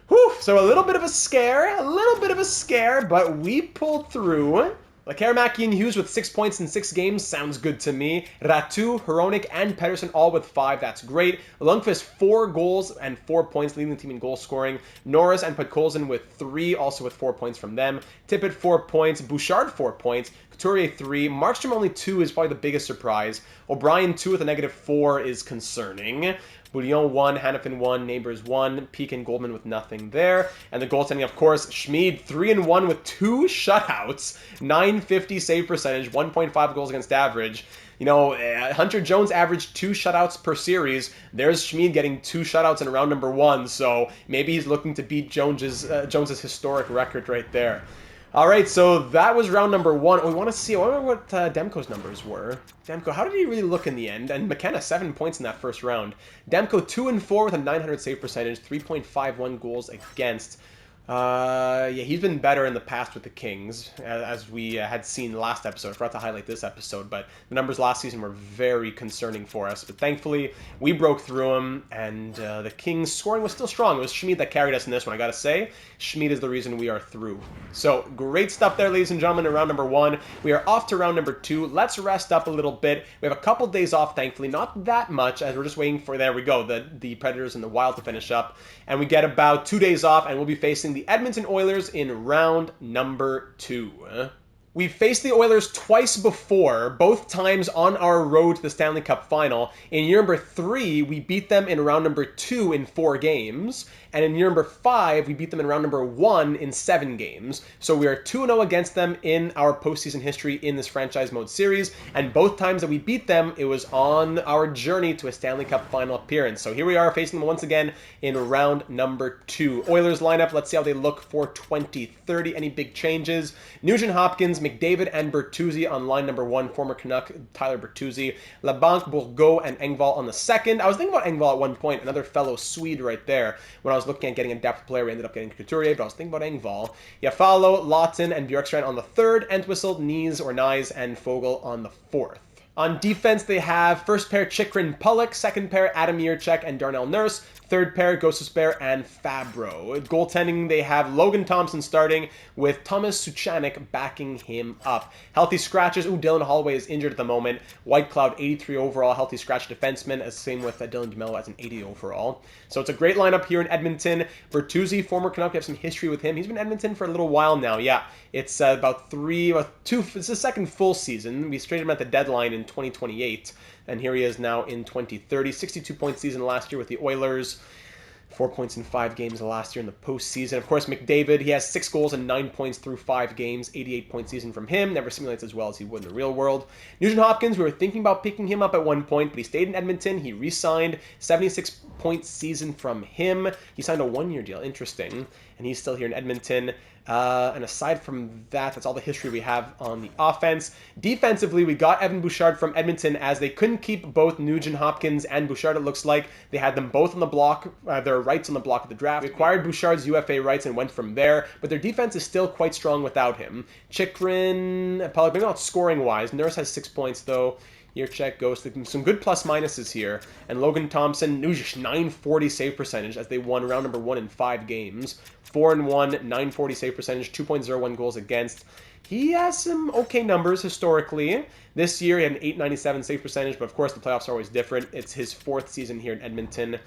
Whew, so a little bit of a scare, but we pulled through. Lekarmaki and Hughes with 6 points in 6 games sounds good to me. Ratu, Hronik, and Pettersson all with 5. That's great. Lundqvist 4 goals and 4 points, leading the team in goal scoring. Norris and Podkolzin with 3, also with 4 points from them. Tippett 4 points. Bouchard 4 points. Couturier 3. Markstrom only 2 is probably the biggest surprise. O'Brien 2 with a -4 is concerning. Bouillon 1, Hannafin 1, Neighbors 1, Peak and Goldman with nothing there. And the goaltending, of course, Schmid 3-1 with 2 shutouts, 950 save percentage, 1.5 goals against average. You know, Hunter Jones averaged 2 shutouts per series. There's Schmid getting 2 shutouts in round number 1, so maybe he's looking to beat Jones's historic record right there. All right, so that was round number 1. We want to see, I wonder what Demko's numbers were. Demko, how did he really look in the end? And McKenna, 7 points in that first round. Demko, 2-4 with a 900 save percentage, 3.51 goals against. Yeah, he's been better in the past with the Kings, as we had seen last episode. I forgot to highlight this episode, but the numbers last season were very concerning for us. But thankfully, we broke through them, and the Kings' scoring was still strong. It was Schmid that carried us in this one, I gotta say. Schmid is the reason we are through. So, great stuff there, ladies and gentlemen, in round number 1. We are off to round number 2. Let's rest up a little bit. We have a couple days off, thankfully. Not that much, as we're just waiting for, there we go, the Predators and the Wild to finish up. And we get about 2 days off, and we'll be facing the Edmonton Oilers in round number 2. We've faced the Oilers twice before, both times on our road to the Stanley Cup Final. In year number 3, we beat them in round number 2 in 4 games. And in year number 5, we beat them in round number 1 in 7 games. So we are 2-0 against them in our postseason history in this franchise mode series. And both times that we beat them, it was on our journey to a Stanley Cup Final appearance. So here we are facing them once again in round number 2. Oilers lineup, let's see how they look for 2030. Any big changes? Nugent Hopkins, McDavid, and Bertuzzi on line number 1. Former Canuck Tyler Bertuzzi. LeBlanc, Bourgault, and Engvall on the second. I was thinking about Engvall at one point, another fellow Swede right there. When I was looking at getting a depth player, we ended up getting Couturier, but I was thinking about Engvall. Yafalo, Lawton, and Bjorkstrand on the third. Entwistle, Nyes, and Fogel on the fourth. On defense, they have first pair Chikrin Pollock, second pair Adam Yurchek and Darnell Nurse, third pair Gostisbehere and Fabro. Goaltending, they have Logan Thompson starting with Thomas Suchanek backing him up. Healthy scratches, Dylan Holloway is injured at the moment. White Cloud, 83 overall, healthy scratch defenseman, as same with Dylan DeMello as an 80 overall. So it's a great lineup here in Edmonton. Bertuzzi, former Canuck, we have some history with him. He's been in Edmonton for a little while now. Yeah, it's it's his second full season. We traded him at the deadline in 2028, and here he is now in 2030. 62-point season last year with the Oilers. 4 points in 5 games last year in the postseason. Of course, McDavid, he has 6 goals and 9 points through 5 games. 88-point season from him. Never simulates as well as he would in the real world. Nugent Hopkins, we were thinking about picking him up at one point, but he stayed in Edmonton. He re-signed. 76-point season from him. He signed a 1-year deal. Interesting. And he's still here in Edmonton. And aside from that, that's all the history we have on the offense. Defensively, we got Evan Bouchard from Edmonton as they couldn't keep both Nugent Hopkins and Bouchard, it looks like. They had them both on the block, their rights on the block at the draft. We acquired Bouchard's UFA rights and went from there, but their defense is still quite strong without him. Chikrin, Pollock, maybe not scoring-wise. Nurse has 6 points, though. Yurchek goes to some good plus-minuses here. And Logan Thompson, 940 save percentage as they won round number 1 in 5 games. 4-1, 940 save percentage, 2.01 goals against. He has some okay numbers historically. This year he had an 897 save percentage, but of course the playoffs are always different. It's his 4th season here in Edmonton.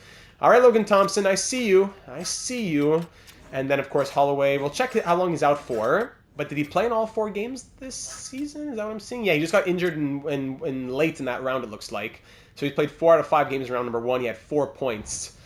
All right, Logan Thompson, I see you. I see you. And then, of course, Holloway. We'll check how long he's out for. But did he play in all 4 games this season? Is that what I'm seeing? Yeah, he just got injured in late in that round, it looks like. So he played 4 out of 5 games in round number 1. He had 4 points.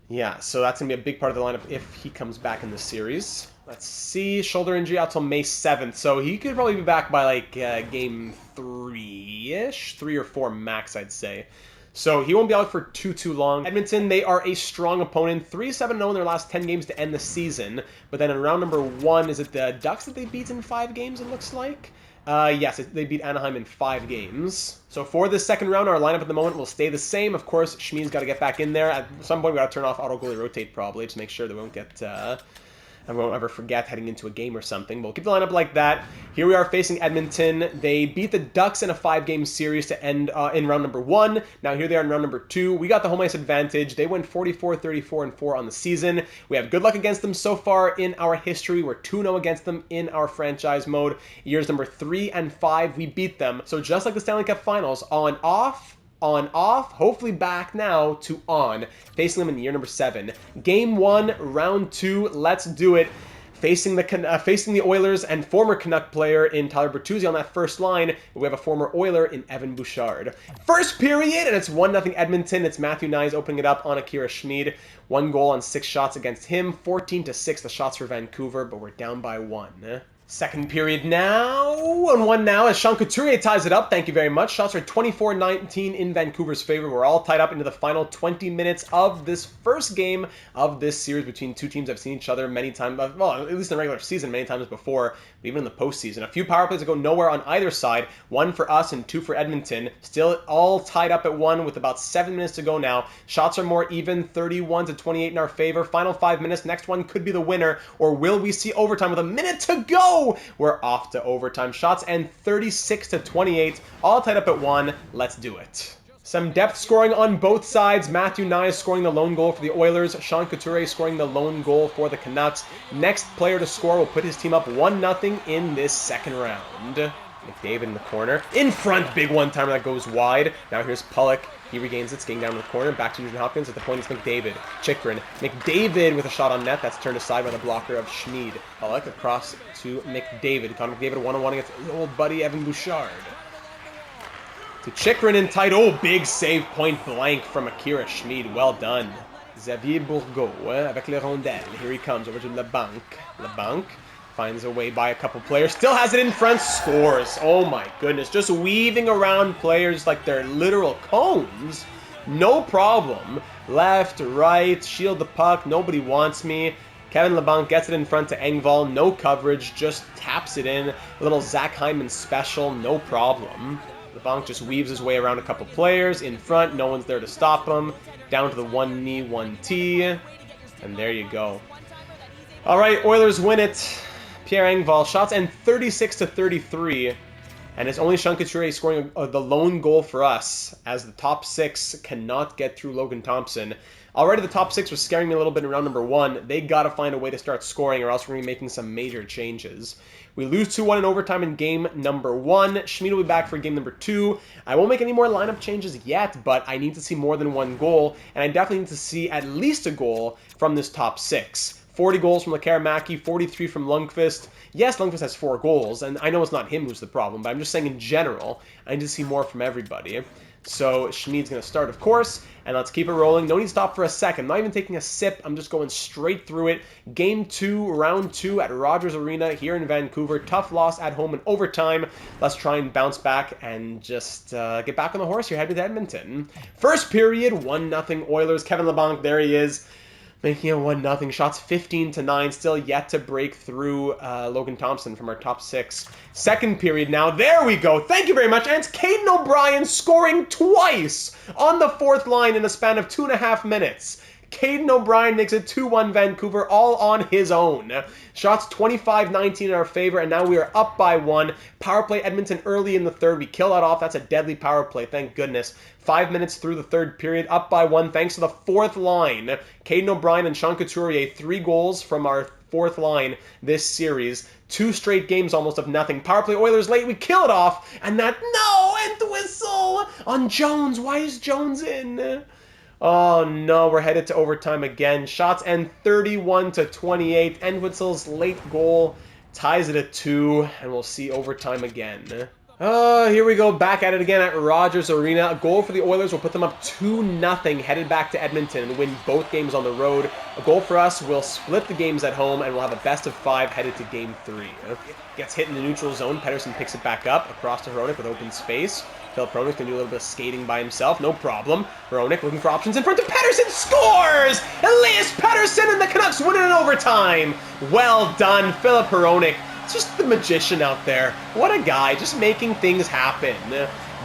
Yeah, so that's going to be a big part of the lineup if he comes back in this series. Let's see. Shoulder injury out till May 7th. So he could probably be back by, like, game 3-ish. 3 or 4 max, I'd say. So he won't be out for too long. Edmonton, they are a strong opponent. 3-7-0 in their last 10 games to end the season. But then in round number 1, is it the Ducks that they beat in 5 games, it looks like? Yes, they beat Anaheim in 5 games. So for this second round, our lineup at the moment will stay the same. Of course, Schmid's got to get back in there. At some point, we got to turn off auto goalie rotate probably to make sure that we won't get... I won't ever forget heading into a game or something. We'll keep the lineup like that. Here we are facing Edmonton. They beat the Ducks in a 5-game series to end in round number 1. Now here they are in round number 2. We got the home ice advantage. They went 44-34-4 on the season. We have good luck against them so far in our history. We're 2-0 against them in our franchise mode. Years number 3 and 5, we beat them. So just like the Stanley Cup Finals, on off, hopefully back now to on, facing them in year number 7. Game 1, round 2, let's do it. Facing the Oilers and former Canuck player in Tyler Bertuzzi on that first line. We have a former Oiler in Evan Bouchard. First period, and it's 1-0 Edmonton. It's Matthew Nyes opening it up on Akira Schmid. 1 goal on 6 shots against him. 14-6 the shots for Vancouver, but we're down by 1. Second period now, and 1 now as Sean Couturier ties it up. Thank you very much. Shots are 24-19 in Vancouver's favor. We're all tied up into the final 20 minutes of this first game of this series between two teams that have seen each other many times, well, at least in the regular season, many times before, but even in the postseason. A few power plays that go nowhere on either side. 1 for us and 2 for Edmonton. Still all tied up at 1 with about 7 minutes to go now. Shots are more even, 31-28 in our favor. Final 5 minutes. Next one could be the winner, or will we see overtime with a minute to go? We're off to overtime. Shots and 36-28, all tied up at 1. Let's do it. Some depth scoring on both sides. Matthew Nyes scoring the lone goal for the Oilers. Sean Couturier scoring the lone goal for the Canucks. Next player to score will put his team up 1-0 in this second round. McDavid in the corner. In front, big one-timer that goes wide. Now here's Pollock. He regains it, skating down to the corner. Back to Nugent Hopkins. At the point, it's McDavid. Chikrin. McDavid with a shot on net. That's turned aside by the blocker of Schmid. Pollock across to McDavid. Connor McDavid 1-on-1 against his old buddy Evan Bouchard. To Chikrin in tight. Oh, big save, point blank from Akira Schmid. Well done. Xavier Bourgault avec le rondelle. Here he comes over to LeBanc. LeBanc finds a way by a couple players. Still has it in front. Scores. Oh my goodness. Just weaving around players like they're literal cones. No problem. Left, right, shield the puck. Nobody wants me. Kevin LeBanc gets it in front to Engvall. No coverage. Just taps it in. A little Zach Hyman special. No problem. LeBanc just weaves his way around a couple players. In front. No one's there to stop him. Down to the 1 knee, 1 T. And there you go. All right, Oilers win it. Pierre Engvall, shots and 36-33. And it's only Sean Couturier scoring the lone goal for us, as the top 6 cannot get through Logan Thompson. Already the top 6 was scaring me a little bit in round number 1. They got to find a way to start scoring, or else we're going to be making some major changes. We lose 2-1 in overtime in game number 1. Schmid will be back for game number 2. I won't make any more lineup changes yet, but I need to see more than one goal, and I definitely need to see at least a goal from this top 6. 40 goals from Lekaramaki, 43 from Lundqvist. Yes, Lundqvist has 4 goals, and I know it's not him who's the problem, but I'm just saying in general, I need to see more from everybody. So Schmid's going to start, of course, and let's keep it rolling. No need to stop for a second. I'm not even taking a sip. I'm just going straight through it. Game 2, round 2 at Rogers Arena here in Vancouver. Tough loss at home in overtime. Let's try and bounce back and just get back on the horse here, heading to Edmonton. First period, 1-0 Oilers. Kevin LeBlanc, there he is, making a 1-0. Shots 15-9, still yet to break through Logan Thompson from our top 6. Second period now, there we go. Thank you very much. And it's Caden O'Brien scoring twice on the 4th line in a span of 2.5 minutes. Caden O'Brien makes it 2-1 Vancouver, all on his own. Shots 25-19 in our favor, and now we are up by 1. Power play Edmonton early in the 3rd. We kill that off. That's a deadly power play, thank goodness. 5 minutes through the 3rd period, up by 1 thanks to the 4th line. Caden O'Brien and Sean Couturier, 3 goals from our 4th line this series. 2 straight games almost of nothing. Power play Oilers late, we kill it off, and that end whistle on Jones. Why is Jones in? Oh no, we're headed to overtime again. Shots end 31-28. End whistle's late goal ties it at 2, and we'll see overtime again. Here we go, back at it again at Rogers Arena. A goal for the Oilers will put them up 2-0, headed back to Edmonton and win both games on the road. A goal for us will split the games at home, and we'll have a best of 5 headed to game 3. Gets hit in the neutral zone. Pedersen picks it back up across to Hronek with open space. Philip Hronek can do a little bit of skating by himself, no problem. Hronek looking for options in front of Pedersen, scores! Elias Pedersen, and the Canucks win it in overtime. Well done, Philip Hronek. It's just the magician out there. What a guy, just making things happen.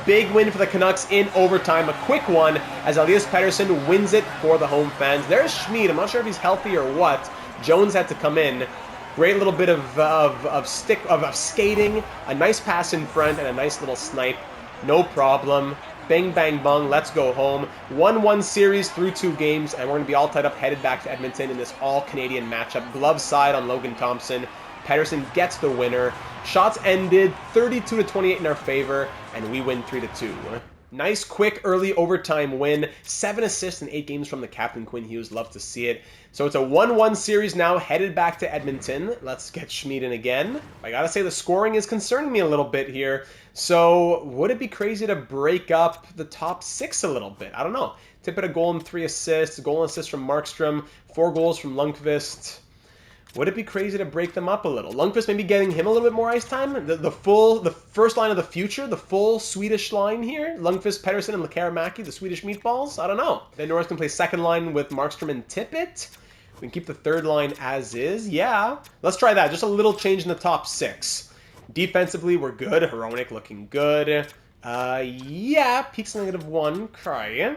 Big win for the Canucks in overtime. A quick one as Elias Pettersson wins it for the home fans. There's Schmid. I'm not sure if he's healthy or what. Jones had to come in. Great little bit of skating. A nice pass in front and a nice little snipe. No problem. Bang, bang, bung. Let's go home. 1-1 series through 2 games, and we're going to be all tied up, headed back to Edmonton in this all-Canadian matchup. Glove side on Logan Thompson. Pedersen gets the winner. Shots ended 32-28 in our favor, and we win 3-2. Nice, quick, early overtime win. 7 assists in 8 games from the captain, Quinn Hughes. Love to see it. So it's a 1-1 series now, headed back to Edmonton. Let's get Schmid in again. I gotta say, the scoring is concerning me a little bit here. So would it be crazy to break up the top 6 a little bit? I don't know. Tippett a goal and 3 assists. Goal and assist from Markstrom. 4 goals from Lundqvist. Would it be crazy to break them up a little? Lundqvist maybe getting him a little bit more ice time? The first line of the future, the full Swedish line here? Lundqvist, Pedersen, and Lekaramaki, the Swedish meatballs? I don't know. Then Norris can play second line with Markstrom and Tippett. We can keep the third line as is. Yeah. Let's try that. Just a little change in the top 6. Defensively, we're good. Hronek looking good. Yeah. Peaks -1. Cry.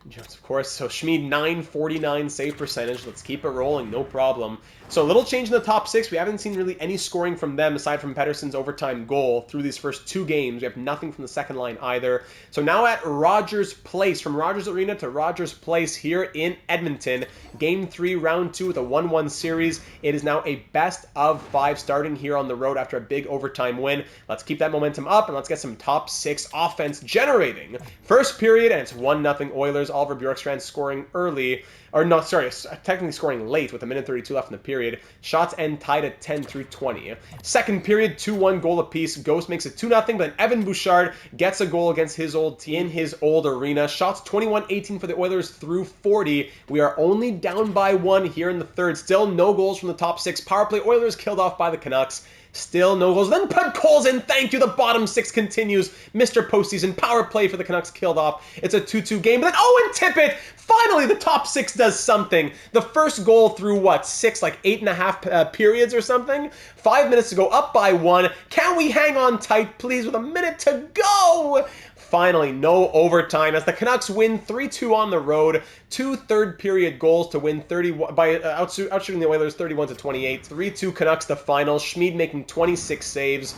Jones, of course. So Schmid, 949 save percentage. Let's keep it rolling. No problem. So a little change in the top 6. We haven't seen really any scoring from them aside from Pedersen's overtime goal through these first 2 games. We have nothing from the second line either. So now at Rogers Place, from Rogers Arena to Rogers Place here in Edmonton. Game 3, round 2 with a 1-1 series. It is now a best of 5 starting here on the road after a big overtime win. Let's keep that momentum up and let's get some top 6 offense generating. First period, and it's 1-0 Oilers. Oliver Bjorkstrand scoring early. Or no, sorry, technically scoring late with 1:32 left in the period. Shots end tied at 10-20. Second period, 2-1 goal apiece. Ghost makes it 2-0, but then Evan Bouchard gets a goal against his old team in his old arena. Shots 21-18 for the Oilers through 40. We are only down by 1 here in the 3rd. Still no goals from the top 6. Power play Oilers killed off by the Canucks. Still no goals. Then put Coles in. Thank you. The bottom 6 continues. Mr. Postseason. Power play for the Canucks killed off. It's a 2-2 game. But then Owen Tippett. Finally, the top 6 does something. The first goal through what? 6, like 8.5 periods or something? 5 minutes to go, up by 1. Can we hang on tight, please, with a minute to go? Finally, no overtime as the Canucks win 3-2 on the road. 2 third-period goals to win 31 by outshooting the Oilers 31-28. 3-2 Canucks the final. Schmid making 26 saves.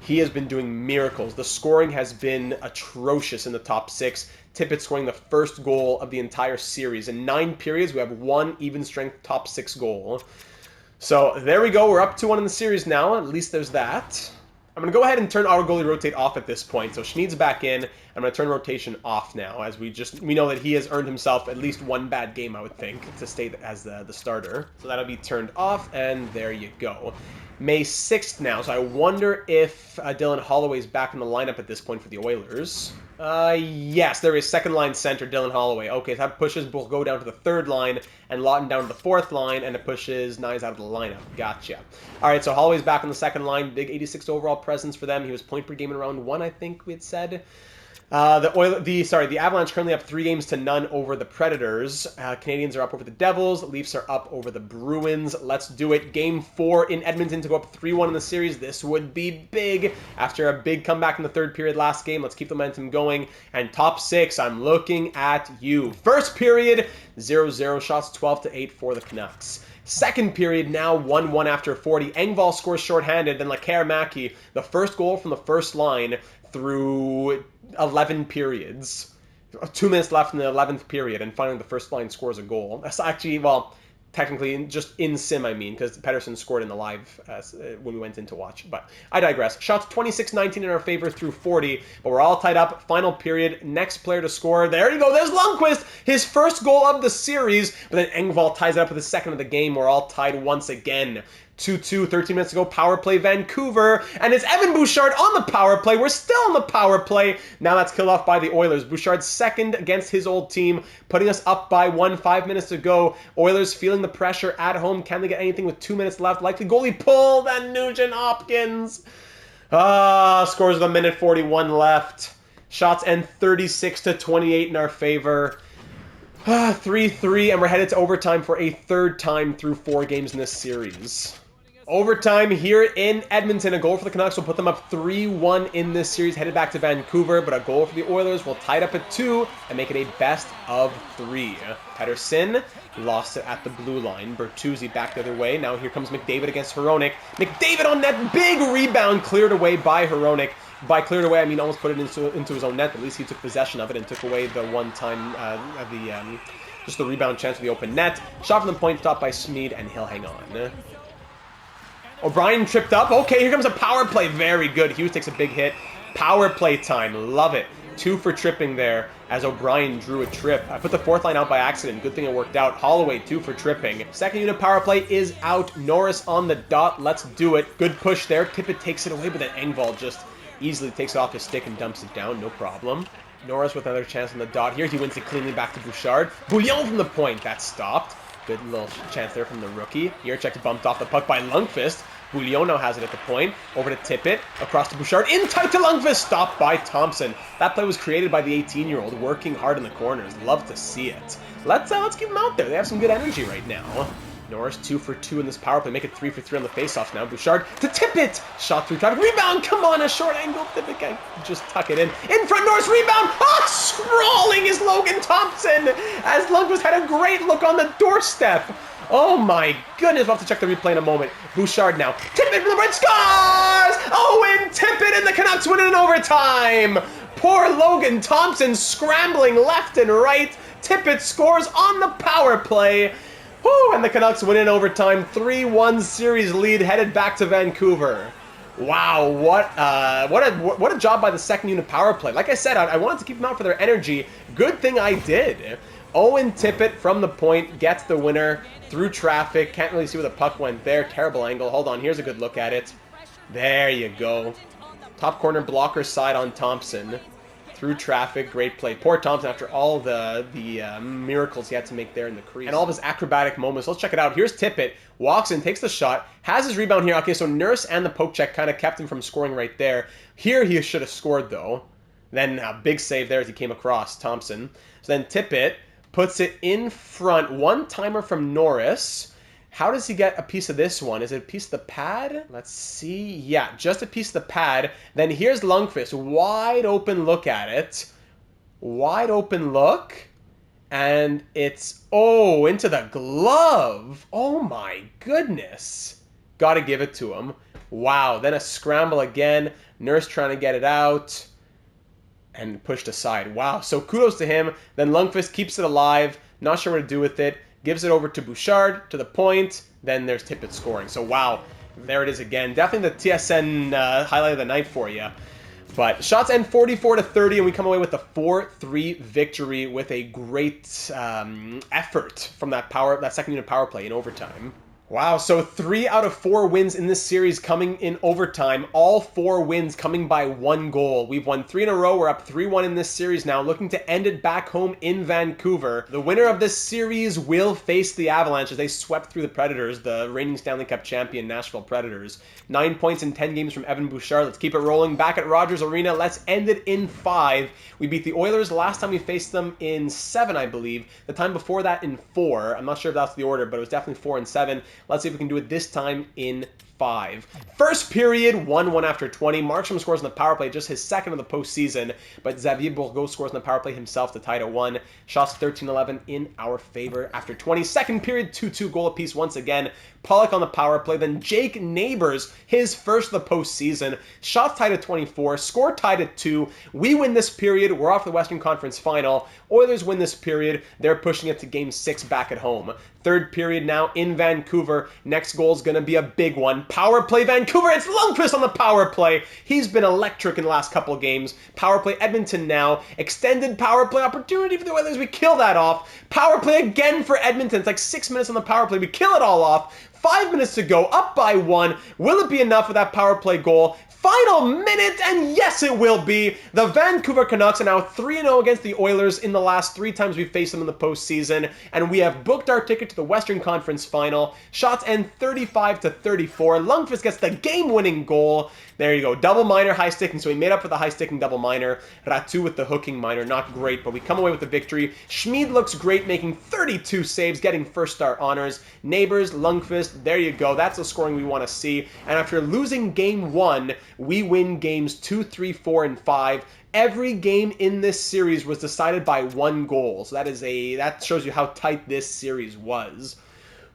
he has been doing miracles. The scoring has been atrocious in the top 6. Tippett scoring the first goal of the entire series. In 9 periods, we have 1 even-strength top 6 goal. So there we go. We're up 2-1 in the series now. At least there's that. I'm going to go ahead and turn auto goalie rotate off at this point. So Schmid's back in. I'm going to turn rotation off now, as we know that he has earned himself at least 1 bad game, I would think, to stay as the starter. So that'll be turned off, and there you go. May 6th now, so I wonder if Dylan Holloway's back in the lineup at this point for the Oilers. Yes, there is second line center, Dylan Holloway. Okay, so that pushes Bourgault down to the 3rd line, and Lawton down to the 4th line, and it pushes Nyes out of the lineup. Gotcha. All right, so Holloway's back on the 2nd line. Big 86 overall presence for them. He was point per game in round 1, I think we had said. The Avalanche currently up 3-0 over the Predators. Canadians are up over the Devils. Leafs are up over the Bruins. Let's do it. Game 4 in Edmonton to go up 3-1 in the series. This would be big after a big comeback in the 3rd period last game. Let's keep the momentum going. And top 6, I'm looking at you. First period, 0-0 shots, 12-8 for the Canucks. Second period, now 1-1 after 40. Engvall scores shorthanded. Then Lekar-Maki, the first goal from the first line through 11 periods. 2 minutes left in the 11th period, and finally the first line scores a goal. That's actually, well, technically just in sim, I mean, because Pettersson scored in the live when we went in to watch. But I digress. Shots 26-19 in our favor through 40, but we're all tied up. Final period. Next player to score. There you go. There's Lundqvist. His first goal of the series, but then Engvall ties it up with his second of the game. We're all tied once again. 2-2, 13 minutes ago, power play Vancouver, and it's Evan Bouchard on the power play. We're still on the power play. Now that's killed off by the Oilers. Bouchard's second against his old team, putting us up by 1, 5 minutes to go. Oilers feeling the pressure at home. Can they get anything with 2 minutes left? Likely goalie pulled, and Nugent Hopkins scores with 1:41 left. Shots end 36-28 in our favor. 3-3, and we're headed to overtime for a 3rd time through 4 games in this series. Overtime here in Edmonton. A goal for the Canucks will put them up 3-1 in this series, headed back to Vancouver, but a goal for the Oilers will tie it up at 2 and make it a best of 3. Pettersson lost it at the blue line. Bertuzzi back the other way. Now here comes McDavid against Hronek. McDavid on net. Big rebound cleared away by Hronek. By cleared away, I mean almost put it into his own net. At least he took possession of it and took away the one-time, just the rebound chance of the open net. Shot from the point, stopped by Schmid, and he'll hang on. O'Brien tripped up. Okay, here comes a power play. Very good. Hughes takes a big hit. Power play time. Love it. 2 for tripping there as O'Brien drew a trip. I put the 4th line out by accident. Good thing it worked out. Holloway, 2 for tripping. Second unit power play is out. Norris on the dot. Let's do it. Good push there. Tippett takes it away, but then Engvall just easily takes it off his stick and dumps it down. No problem. Norris with another chance on the dot here. He wins it cleanly back to Bouchard. Bouillon from the point. That stopped. Good little chance there from the rookie. Jiricek bumped off the puck by Lundqvist. Bouillon now has it at the point. Over to Tippett. Across to Bouchard. In tight to Lundqvist. Stopped by Thompson. That play was created by the 18-year-old, working hard in the corners. Love to see it. Let's keep them out there. They have some good energy right now. Norris 2 for 2 in this power play. Make it 3 for 3 on the faceoffs now. Bouchard to Tippett. Shot through traffic. Rebound. Come on, a short angle. Tippett can just tuck it in. In front, Norris rebound. Scrawling is Logan Thompson as Lundqvist had a great look on the doorstep. Oh my goodness, we'll have to check the replay in a moment. Bouchard now. Tippett from the right, scores! Owen Tippett and the Canucks win it in overtime. Poor Logan Thompson scrambling left and right. Tippett scores on the power play. Woo, and the Canucks win in overtime. 3-1 series lead headed back to Vancouver. Wow, what a job by the second unit power play. Like I said, I wanted to keep them out for their energy. Good thing I did. Owen Tippett from the point gets the winner through traffic. Can't really see where the puck went there. Terrible angle. Hold on, here's a good look at it. There you go. Top corner blocker side on Thompson. Through traffic, great play. Poor Thompson after all the miracles he had to make there in the crease. And all of his acrobatic moments. Let's check it out. Here's Tippett. Walks in, takes the shot, has his rebound here. Okay, so Nurse and the poke check kind of kept him from scoring right there. Here he should have scored, though. Then a big save there as he came across, Thompson. So then Tippett puts it in front. One-timer from Norris. How does he get a piece of this one? Is it a piece of the pad? Let's see. Yeah, just a piece of the pad. Then here's Lundqvist. Wide open look at it. Wide open look. And it's, oh, into the glove. Oh my goodness. Gotta give it to him. Wow, then a scramble again. Nurse trying to get it out and pushed aside. Wow, so kudos to him. Then Lundqvist keeps it alive. Not sure what to do with it. Gives it over to Bouchard, to the point. Then there's Tippett scoring. So wow, there it is again. Definitely the TSN highlight of the night for you. But shots end 44-30, and we come away with a 4-3 victory with a great effort from that second unit power play in overtime. Wow, so 3 out of 4 wins in this series coming in overtime. All 4 wins coming by 1 goal. We've won 3 in a row. We're up 3-1 in this series now, looking to end it back home in Vancouver. The winner of this series will face the Avalanche as they swept through the Predators, the reigning Stanley Cup champion Nashville Predators. 9 points in 10 games from Evan Bouchard. Let's keep it rolling. Back at Rogers Arena, let's end it in 5. We beat the Oilers last time we faced them in 7, I believe. The time before that in 4. I'm not sure if that's the order, but it was definitely 4 and 7. Let's see if we can do it this time in 5. First period, 1-1 after 20. Markstrom scores on the power play, just his second of the postseason, but Xavier Bourgault scores on the power play himself to tie it at 1. Shots 13-11 in our favor after 20. Second period, 2-2 goal apiece once again. Pollock on the power play, then Jake Neighbors, his first of the postseason. Shots tied at 24, score tied at 2. We win this period, we're off the Western Conference Final. Oilers win this period, they're pushing it to Game 6 back at home. Third period now in Vancouver. Next goal is going to be a big one. Power play Vancouver. It's Lundqvist on the power play. He's been electric in the last couple of games. Power play Edmonton now. Extended power play opportunity for the Oilers. We kill that off. Power play again for Edmonton. It's like 6 minutes on the power play. We kill it all off. 5 minutes to go, up by 1. Will it be enough for that power play goal? Final minute, and yes, it will be. The Vancouver Canucks are now 3-0 against the Oilers in the last 3 times we've faced them in the postseason, and we have booked our ticket to the Western Conference Final. Shots end 35-34. Lundqvist gets the game-winning goal. There you go. Double minor, high sticking. So we made up for the high sticking double minor. Ratu with the hooking minor. Not great, but we come away with the victory. Schmid looks great, making 32 saves, getting first star honors. Neighbors, Lundqvist, there you go. That's the scoring we want to see. And after losing game 1, we win games 2, 3, 4, and 5. Every game in this series was decided by 1 goal. So that shows you how tight this series was.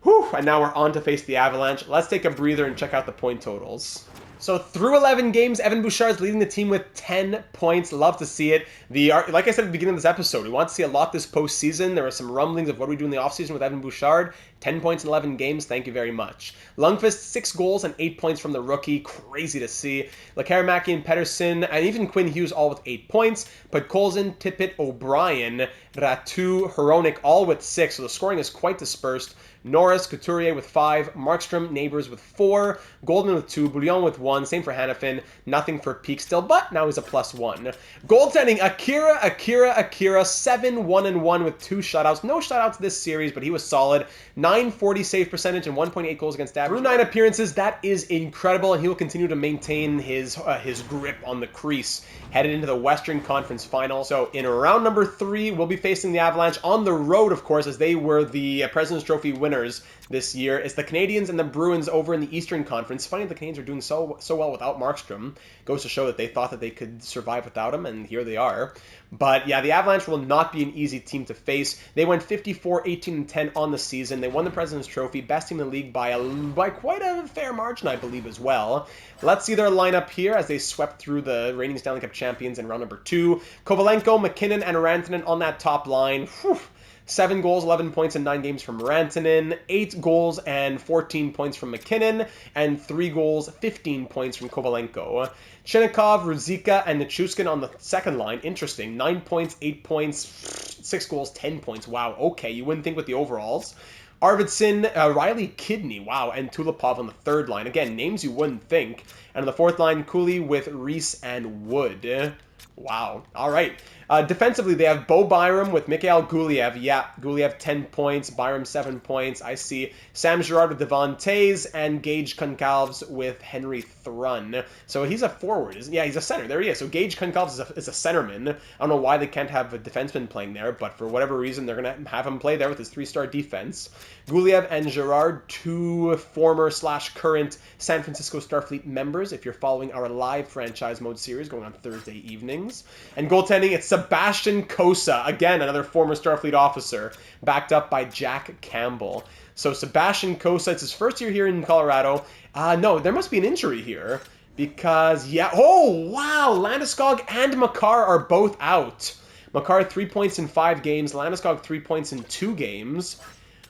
Whew, and now we're on to face the Avalanche. Let's take a breather and check out the point totals. So through 11 games, Evan Bouchard is leading the team with 10 points. Love to see it. Like I said at the beginning of this episode, we want to see a lot this postseason. There were some rumblings of what we do in the offseason with Evan Bouchard. 10 points in 11 games. Thank you very much. Lundqvist, 6 goals and 8 points from the rookie. Crazy to see. Lekaramaki and Pettersson, and even Quinn Hughes all with 8 points. Podkolzin, Tippett, O'Brien, Ratu, Hronek all with 6. So the scoring is quite dispersed. Norris, Couturier with 5, Markstrom, Neighbors with 4, Goldman with 2, Bouillon with 1, same for Hannafin, nothing for Peak still, but now he's a +1. Goaltending, Akira, 7-1-1 with 2 shutouts. No shutouts this series, but he was solid. 940 save percentage and 1.8 goals against average. Through 9 appearances, that is incredible, and he will continue to maintain his grip on the crease headed into the Western Conference Final. So in round number 3, we'll be facing the Avalanche on the road, of course, as they were the President's Trophy winners this year. It's the Canadiens and the Bruins over in the Eastern Conference. Funny the Canadiens are doing so well without Markstrom. Goes to show that they thought that they could survive without him, and here they are. But yeah, the Avalanche will not be an easy team to face. They went 54-18-10 on the season. They won the President's Trophy, best team in the league by quite a fair margin, I believe, as well. Let's see their lineup here as they swept through the reigning Stanley Cup champions in round number 2. Kovalenko, McKinnon, and Rantanen on that top line. Whew. 7 goals, 11 points in 9 games from Rantanen, 8 goals and 14 points from McKinnon, and 3 goals, 15 points from Kovalenko. Chinnikov, Ruzicka, and Nichushkin on the second line. Interesting. 9 points, 8 points, 6 goals, 10 points. Wow, okay, you wouldn't think with the overalls. Arvidsson, Riley Kidney, wow, and Tulipov on the third line. Again, names you wouldn't think. And on the fourth line, Cooley with Reese and Wood. Wow. All right. Defensively, they have Bo Byram with Mikhail Guliev. Yeah, Guliev 10 points, Byram 7 points. I see Sam Girard with Devon Tays and Gage Concalves with Henry Thrun. So he's a forward. Yeah, he's a center. There he is. So Gage Concalves is a centerman. I don't know why they can't have a defenseman playing there, but for whatever reason, they're going to have him play there with his 3-star defense. Guliev and Girard, 2 former/current San Francisco Starfleet members, if you're following our live franchise mode series going on Thursday evenings. And goaltending, it's Sebastian Kosa, again, another former Starfleet officer, backed up by Jack Campbell. So Sebastian Cossa, it's his first year here in Colorado. No, there must be an injury here. Because, yeah, oh, wow, Landeskog and Makar are both out. Makar 3 points in 5 games, Landeskog 3 points in 2 games.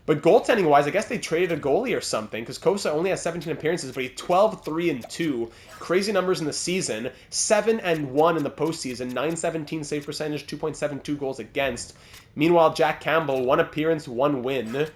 But goaltending-wise, I guess they traded a goalie or something, because Cossa only has 17 appearances, but he's 12, 3, and 2. Crazy numbers in the season. 7 and 1 in the postseason, 917 save percentage, 2.72 goals against. Meanwhile, Jack Campbell, 1 appearance, 1 win.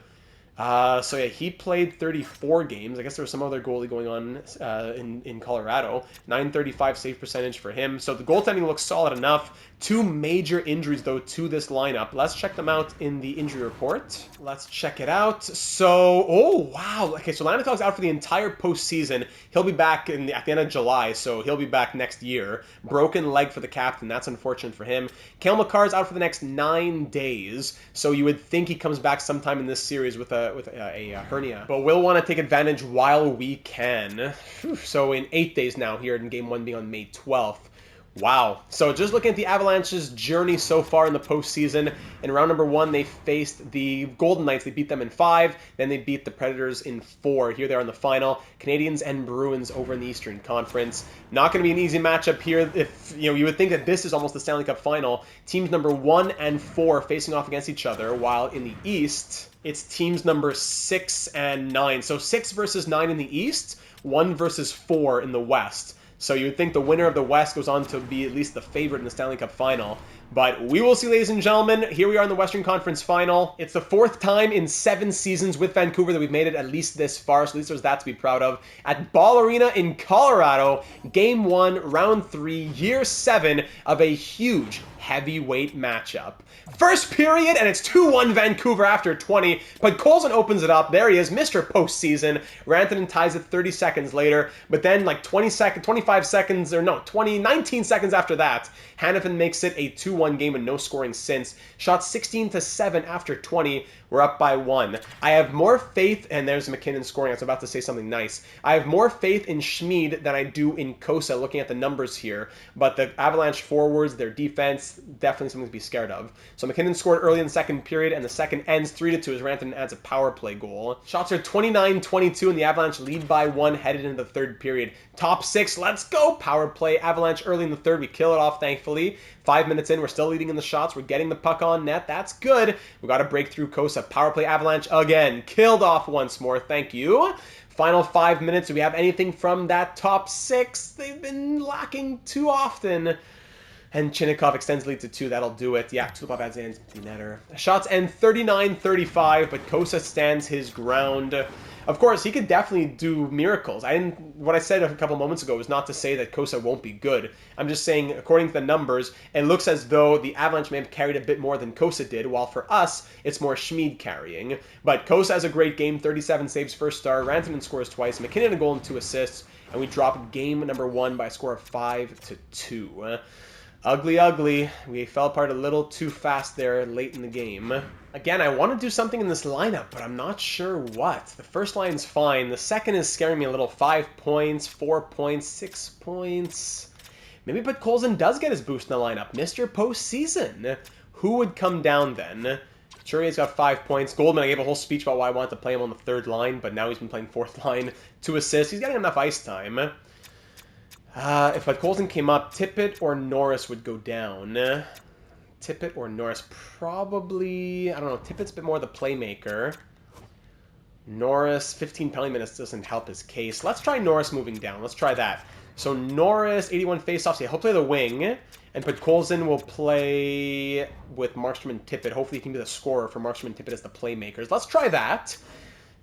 So yeah, he played 34 games. I guess there was some other goalie going on in Colorado. 935 save percentage for him. So the goaltending looks solid enough. 2 major injuries, though, to this lineup. Let's check them out in the injury report. Let's check it out. So, oh, wow. Okay, so Landeskog's out for the entire postseason. He'll be back at the end of July, so he'll be back next year. Broken leg for the captain. That's unfortunate for him. Cale Makar's out for the next 9 days, so you would think he comes back sometime in this series with a hernia. But we'll want to take advantage while we can. So in 8 days now here, in Game 1 being on May 12th. Wow. So just looking at the Avalanche's journey so far in the postseason, in round number 1, they faced the Golden Knights. They beat them in 5. Then they beat the Predators in 4. Here they are in the final. Canadiens and Bruins over in the Eastern Conference. Not going to be an easy matchup here. If you would think that this is almost the Stanley Cup Final. Teams number 1 and 4 facing off against each other, while in the East, it's teams number 6 and 9. So 6 versus 9 in the East, 1 versus 4 in the West. So you would think the winner of the West goes on to be at least the favorite in the Stanley Cup Final. But we will see, ladies and gentlemen. Here we are in the Western Conference Final. It's the 4th time in 7 seasons with Vancouver that we've made it at least this far. So at least there's that to be proud of. At Ball Arena in Colorado, Game 1, Round 3, Year 7 of a huge heavyweight matchup. First period, and it's 2-1 Vancouver after 20. But Colson opens it up. There he is, Mr. Postseason. Rantanen ties it 30 seconds later. But then, like 19 seconds after that, Hanifin makes it a 2-1 game and no scoring since. Shot 16-7 after 20. We're up by 1. I have more faith, and there's McKinnon scoring. I was about to say something nice. I have more faith in Schmid than I do in Cossa, looking at the numbers here. But the Avalanche forwards, their defense, definitely something to be scared of. So McKinnon scored early in the second period, and the second ends 3-2 as Rantanen adds a power play goal. Shots are 29-22, and the Avalanche lead by 1 headed into the third period. Top 6, let's go! Power play. Avalanche early in the third. We kill it off, thankfully. 5 minutes in, we're still leading in the shots. We're getting the puck on net. That's good. We got to break through Cossa. Power play Avalanche again. Killed off once more. Thank you. Final 5 minutes. Do we have anything from that top 6? They've been lacking too often. And Chinnikov extends the lead to 2. That'll do it. Yeah, Tulipov adds in empty netter. Shots end 39-35, but Cossa stands his ground. Of course, he could definitely do miracles. What I said a couple moments ago was not to say that Cossa won't be good. I'm just saying, according to the numbers, it looks as though the Avalanche may have carried a bit more than Cossa did, while for us, it's more Schmid carrying. But Cossa has a great game, 37 saves first star. Rantanen scores twice. McKinnon a goal and 2 assists. And we drop game number 1 by a score of 5-2. Ugly, ugly. We fell apart a little too fast there late in the game. Again, I want to do something in this lineup, but I'm not sure what. The first line's fine. The second is scaring me a little. 5 points, 4 points, 6 points. Maybe Bud Colson does get his boost in the lineup. Mr. Postseason. Who would come down then? Couturier got 5 points. Goldman, I gave a whole speech about why I wanted to play him on the third line, but now he's been playing fourth line. 2 assists. He's getting enough ice time. If Colson came up, Tippett or Norris would go down. Tippett or Norris? Probably, I don't know, Tippett's a bit more the playmaker. Norris, 15 penalty minutes doesn't help his case. Let's try Norris moving down. Let's try that. So Norris, 81 faceoffs. Yeah, he'll play the wing. And Podkolzin will play with Markstrom and Tippett. Hopefully he can be the scorer for Markstrom and Tippett as the playmakers. Let's try that.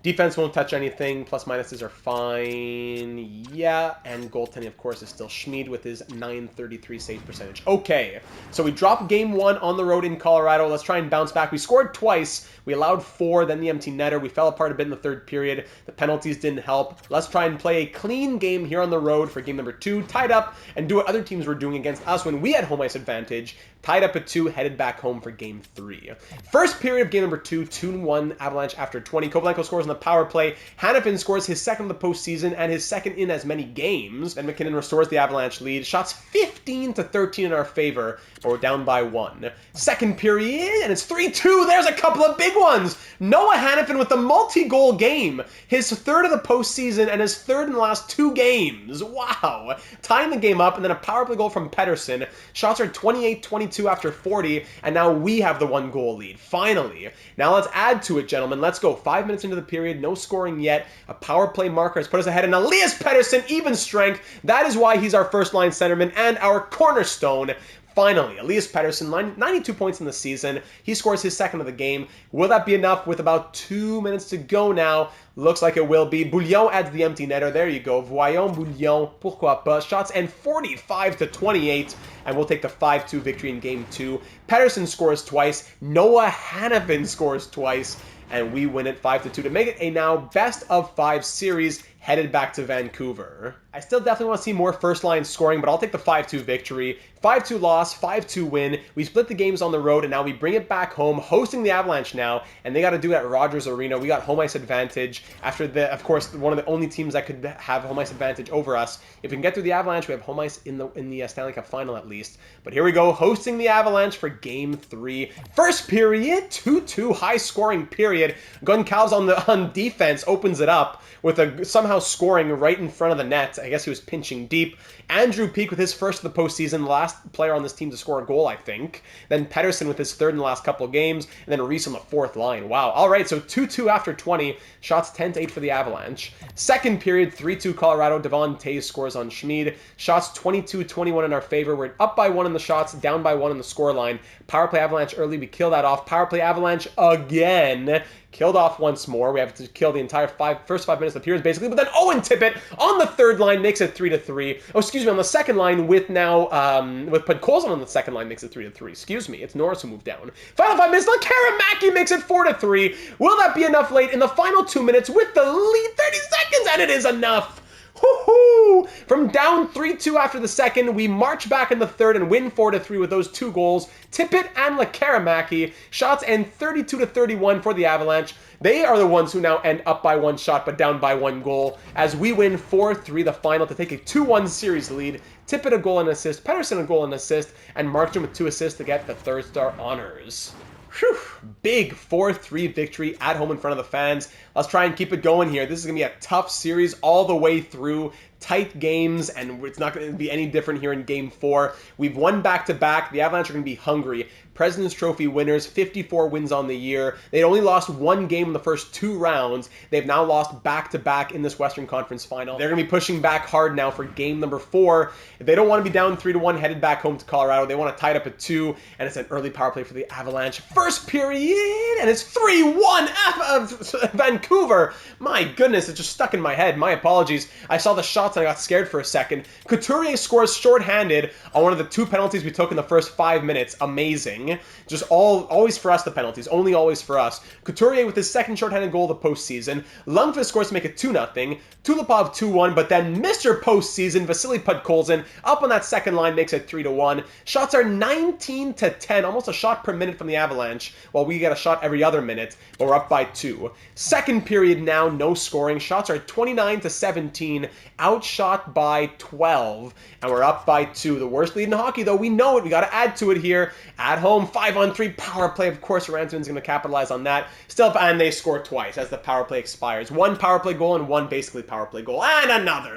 Defense won't touch anything. Plus minuses are fine. Yeah. And goaltending, of course, is still Schmid with his 933 save percentage. Okay. So we dropped game 1 on the road in Colorado. Let's try and bounce back. We scored twice. We allowed 4, then the empty netter. We fell apart a bit in the third period. The penalties didn't help. Let's try and play a clean game here on the road for game number 2. Tied up and do what other teams were doing against us when we had home ice advantage. Tied up at 2, headed back home for Game 3. First period of Game number 2, 2-1 Avalanche after 20. Kovalenko scores on the power play. Hanifin scores his second of the postseason and his second in as many games. Then McKinnon restores the Avalanche lead. Shots 15-13 in our favor, but we're down by 1. Second period, and it's 3-2. There's a couple of big ones. Noah Hanifin with the multi-goal game. His third of the postseason and his third in the last 2 games. Wow. Tying the game up, and then a power play goal from Pettersson. Shots are 28-22 after 40, and now we have the 1-goal lead. Finally. Now let's add to it, gentlemen. Let's go. 5 minutes into the period, no scoring yet. A power play marker has put us ahead, and Elias Pettersson, even strength. That is why he's our first-line centerman and our cornerstone. Finally, Elias Pettersson, 92 points in the season. He scores his second of the game. Will that be enough with about 2 minutes to go now? Looks like it will be. Bouillon adds the empty netter. There you go. Voyons Bouillon. Pourquoi pas? Shots and 45-28. And we'll take the 5-2 victory in Game 2. Pettersson scores twice. Noah Hanifin scores twice. And we win it 5-2 to make it a now best-of-5 series headed back to Vancouver. I still definitely want to see more first-line scoring, but I'll take the 5-2 victory. 5-2 loss, 5-2 win. We split the games on the road, and now we bring it back home, hosting the Avalanche now, and they got to do it at Rogers Arena. We got home ice advantage after of course, one of the only teams that could have home ice advantage over us. If we can get through the Avalanche, we have home ice in the Stanley Cup Final at least. But here we go, hosting the Avalanche for Game 3. First period, 2-2, high-scoring period. Goncalves on defense opens it up with somehow scoring right in front of the net. I guess he was pinching deep. Andrew Peeke with his first of the postseason, the last player on this team to score a goal, I think. Then Pettersson with his third in the last couple of games, and then Reese on the fourth line. Wow. All right, so 2-2 after 20. Shots 10-8 for the Avalanche. Second period, 3-2 Colorado. Devon Tays scores on Schmid. Shots 22-21 in our favor. We're up by 1 in the shots, down by 1 in the scoreline. Power play Avalanche early. We kill that off. Power play Avalanche again. Killed off once more. We have to kill the entire first 5 minutes of the period, basically. But then Owen Tippett on the third line makes it 3-3. Oh, excuse me, on the second line with Podkolzin on the second line makes it 3-3. Excuse me, it's Norris who moved down. Final 5 minutes, Karamaki makes it 4-3. Will that be enough late in the final 2 minutes with the lead? 30 seconds, and it is enough. Woohoo! From down 3-2 after the second, we march back in the third and win 4-3 with those 2 goals. Tippett and Karamaki. Shots and 32-31 for the Avalanche. They are the ones who now end up by 1 shot but down by 1 goal as we win 4-3 the final to take a 2-1 series lead. Tippett a goal and assist, Pettersson a goal and assist, and Markstrom with 2 assists to get the third star honors. Whew, big 4-3 victory at home in front of the fans. Let's try and keep it going here. This is going to be a tough series all the way through. Tight games, and it's not going to be any different here in Game 4. We've won back-to-back. The Avalanche are going to be hungry. President's Trophy winners, 54 wins on the year. They'd only lost 1 game in the first 2 rounds. They've now lost back-to-back in this Western Conference Final. They're going to be pushing back hard now for Game number 4. If they don't want to be down 3-1, headed back home to Colorado. They want to tie it up at 2, and it's an early power play for the Avalanche. First period, and it's 3-1 Vancouver. My goodness, it just stuck in my head. My apologies. I saw the shots and I got scared for a second. Couturier scores shorthanded on one of the 2 penalties we took in the first 5 minutes. Amazing. Just always for us, the penalties. Only always for us. Couturier with his second shorthanded goal of the postseason. Lundqvist scores to make it 2-0. Tulipov 2-1, but then Mr. Postseason, Vasily Podkolzin, up on that second line, makes it 3-1. Shots are 19-10, almost a shot per minute from the Avalanche, while we get a shot every other minute, but we're up by 2. Second period now, no scoring. Shots are 29-17, outshot by 12, and we're up by 2. The worst lead in hockey, though. We know it. We got to add to it here. At home, 5-on-3 power play. Of course, Rantanen's going to capitalize on that. Still, and they score twice as the power play expires. 1 power play goal and 1 basically power play goal. And another.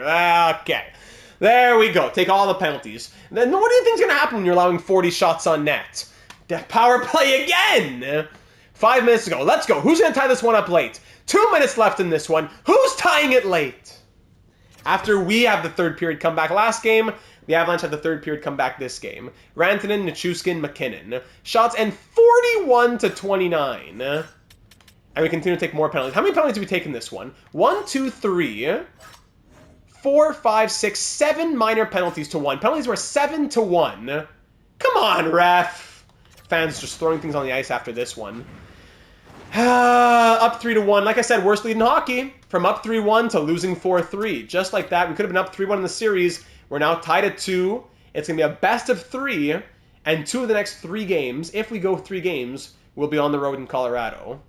Okay. There we go. Take all the penalties. Then what do you think's going to happen when you're allowing 40 shots on net? Power play again. 5 minutes to go. Let's go. Who's going to tie this one up late? 2 minutes left in this one. Who's tying it late? After we have the third period comeback last game, the Avalanche had the third period comeback this game. Rantanen, Nichushkin, McKinnon. Shots and 41-29. And we continue to take more penalties. How many penalties have we taken this one? 1, 2, 3, 4, 5, 6, 7 minor penalties to 1. Penalties were 7-1. Come on, ref. Fans just throwing things on the ice after this one. Up 3-1. Like I said, worst lead in hockey. From up 3-1 to losing 4-3. Just like that, we could have been up 3-1 in the series. We're now tied at 2. It's going to be a best of 3. And 2 of the next 3 games, if we go 3 games, we'll be on the road in Colorado.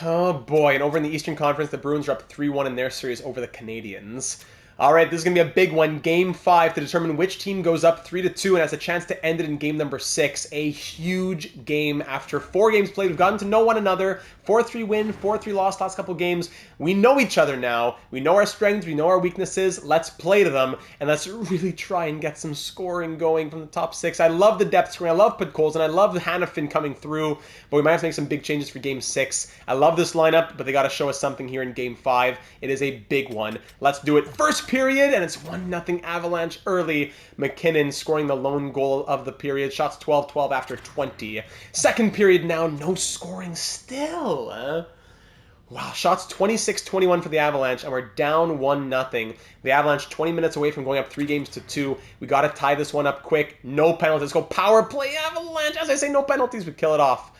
Oh boy, and over in the Eastern Conference, the Bruins are up 3-1 in their series over the Canadiens. All right, this is going to be a big one. Game 5 to determine which team goes up 3-2 and has a chance to end it in game number 6. A huge game after 4 games played. We've gotten to know one another. 4-3 win, 4-3 loss last couple games. We know each other now. We know our strengths. We know our weaknesses. Let's play to them, and let's really try and get some scoring going from the top 6. I love the depth scoring. I love Podkolzin. I love Hanifin coming through, but we might have to make some big changes for game 6. I love this lineup, but they got to show us something here in game 5. It is a big one. Let's do it. First period, and it's 1-0 Avalanche early. McKinnon scoring the lone goal of the period. Shots 12-12 after 20. Second period now, no scoring still. Wow, shots 26-21 for the Avalanche, and we're down 1-0. The Avalanche 20 minutes away from going up 3-2. We got to tie this one up quick. No penalties. Let's go power play Avalanche. As I say, no penalties. We kill it off.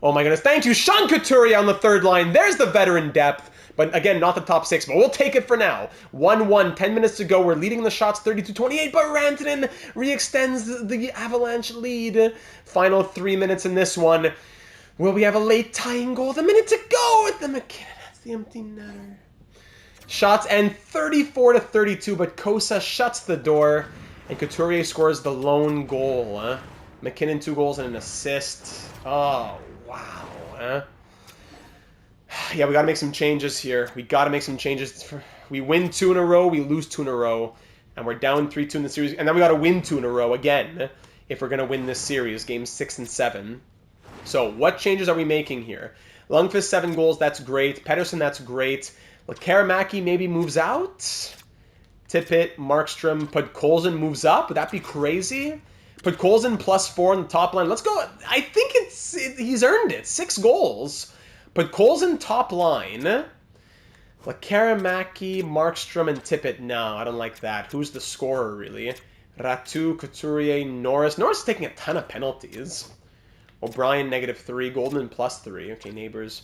Oh my goodness. Thank you, Sean Couturier on the third line. There's the veteran depth. But again, not the top 6, but we'll take it for now. 1-1, 10 minutes to go. We're leading the shots 32-28, but Rantanen re-extends the Avalanche lead. Final 3 minutes in this one. Will we have a late tying goal? The minute to go with the McKinnon. That's the empty netter. Shots end 34-32, but Kosa shuts the door, and Couturier scores the lone goal. McKinnon 2 goals and an assist. Oh, wow. Yeah, we got to make some changes here. We got to make some changes. We win 2 in a row, we lose 2 in a row, and we're down 3-2 in the series. And then we got to win 2 in a row again if we're going to win this series, games 6 and 7. So what changes are we making here? Lundqvist 7 goals, that's great. Pettersson, that's great. Karamaki maybe moves out. Tippett, Markstrom, Podkolzin moves up. Would that be crazy? Podkolzin +4 on the top line. Let's go. I think he's earned it. 6 goals. Podkolzin top line. Karamaki, Markstrom, and Tippett. No, I don't like that. Who's the scorer, really? Ratu, Couturier, Norris. Norris is taking a ton of penalties. O'Brien, -3. Goldman, +3. Okay, neighbors.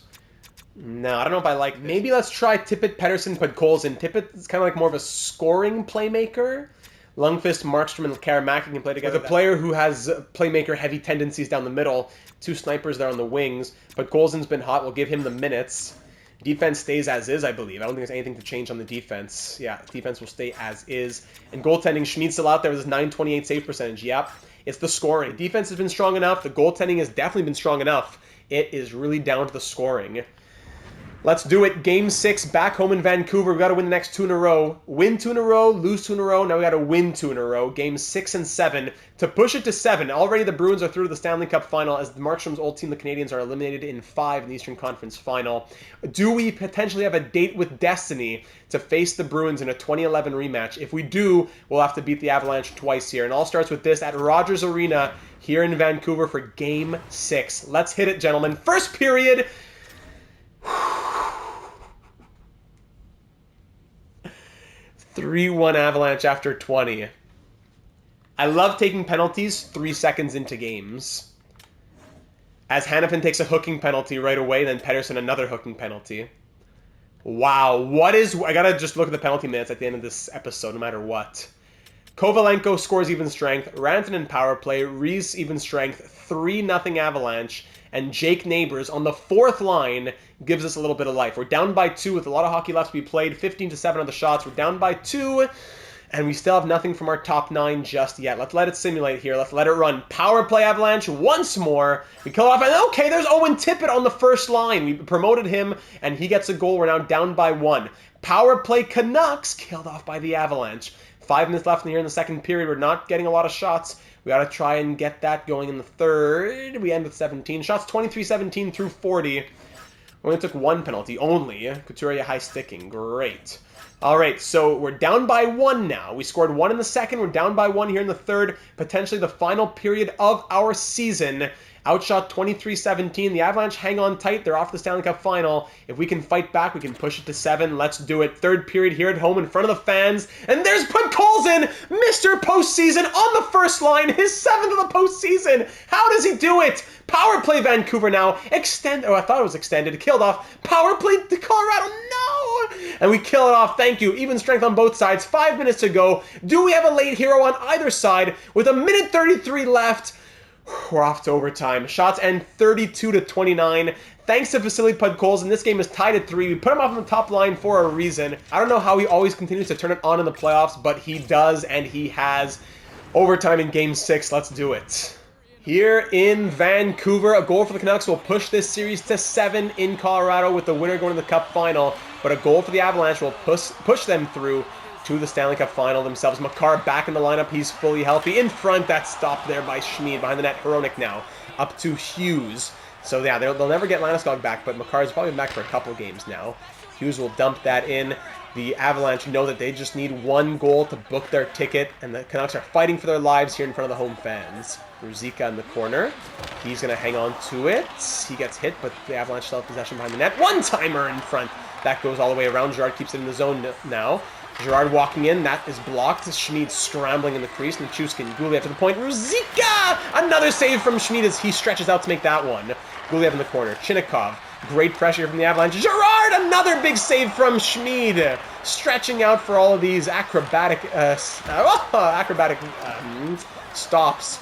No, I don't know if I like this. Maybe let's try Tippett, Pettersson, Podkolzin. Tippett is kind of like more of a scoring playmaker. Lundqvist, Markstrom, and Karamaki can play together. With a player who has playmaker-heavy tendencies down the middle. 2 snipers there on the wings. Podkolzin's been hot. We'll give him the minutes. Defense stays as is, I believe. I don't think there's anything to change on the defense. Yeah, defense will stay as is. And goaltending, Schmid's still out there with his .928 save percentage. Yep, it's the scoring. The defense has been strong enough. The goaltending has definitely been strong enough. It is really down to the scoring. Let's do it. Game 6, back home in Vancouver. We've got to win the next 2 in a row. Win 2 in a row, lose 2 in a row. Now we got to win 2 in a row. Games 6 and 7 to push it to 7. Already the Bruins are through to the Stanley Cup Final as Markstrom's old team, the Canadiens, are eliminated in 5 in the Eastern Conference Final. Do we potentially have a date with destiny to face the Bruins in a 2011 rematch? If we do, we'll have to beat the Avalanche twice here. And all starts with this at Rogers Arena here in Vancouver for Game 6. Let's hit it, gentlemen. First period. 3-1 Avalanche after 20. I love taking penalties 3 seconds into games. As Hanifin takes a hooking penalty right away, then Pettersson another hooking penalty. Wow, I gotta just look at the penalty minutes at the end of this episode, no matter what. Kovalenko scores even strength, Rantanen power play, Reese even strength, 3-0 Avalanche, and Jake Neighbors on the 4th line gives us a little bit of life. We're down by 2 with a lot of hockey left to be played, 15-7 on the shots. We're down by 2, and we still have nothing from our top 9 just yet. Let's let it simulate here. Let's let it run. Power play Avalanche once more. We kill off, and okay, there's Owen Tippett on the first line. We promoted him, and he gets a goal. We're now down by 1. Power play Canucks killed off by the Avalanche. 5 minutes left here in the second period. We're not getting a lot of shots. We got to try and get that going in the third. We end with 17 shots, 23-17 through 40. We only took 1 penalty, only. Couturier high sticking, great. All right, so we're down by 1 now. We scored 1 in the second. We're down by 1 here in the third. Potentially the final period of our season. Outshot 23-17. The Avalanche hang on tight. They're off the Stanley Cup Final. If we can fight back, we can push it to 7. Let's do it. Third period here at home in front of the fans. And there's Podkolzin, Mr. Postseason, on the first line. His 7th of the postseason. How does he do it? Power play Vancouver now. Extend. Oh, I thought it was extended. Killed off. Power play to Colorado. No! And we kill it off. Thank you. Even strength on both sides. 5 minutes to go. Do we have a late hero on either side with 1:33 left? We're off to overtime. Shots end 32-29. Thanks to facility put goals, and this game is tied at 3. We put him off on the top line for a reason. I don't know how he always continues to turn it on in the playoffs, but he does, and he has. Overtime in Game 6. Let's do it. Here in Vancouver, a goal for the Canucks will push this series to 7 in Colorado, with the winner going to the Cup Final. But a goal for the Avalanche will push them through to the Stanley Cup Final themselves. Makar back in the lineup. He's fully healthy. In front, that's stopped there by Schmid. Behind the net, Hronik now. Up to Hughes. So yeah, they'll never get Landeskog back, but Makar is probably back for a couple games now. Hughes will dump that in. The Avalanche know that they just need 1 goal to book their ticket, and the Canucks are fighting for their lives here in front of the home fans. Ruzicka in the corner. He's going to hang on to it. He gets hit, but the Avalanche still have possession behind the net. One-timer in front. That goes all the way around. Girard keeps it in the zone now. Girard walking in. That is blocked. Schmid scrambling in the crease. Nichushkin, Guliev to the point. Ruzicka! Another save from Schmid as he stretches out to make that one. Guliev in the corner. Chinnikov. Great pressure from the Avalanche. Girard! Another big save from Schmid. Stretching out for all of these acrobatic stops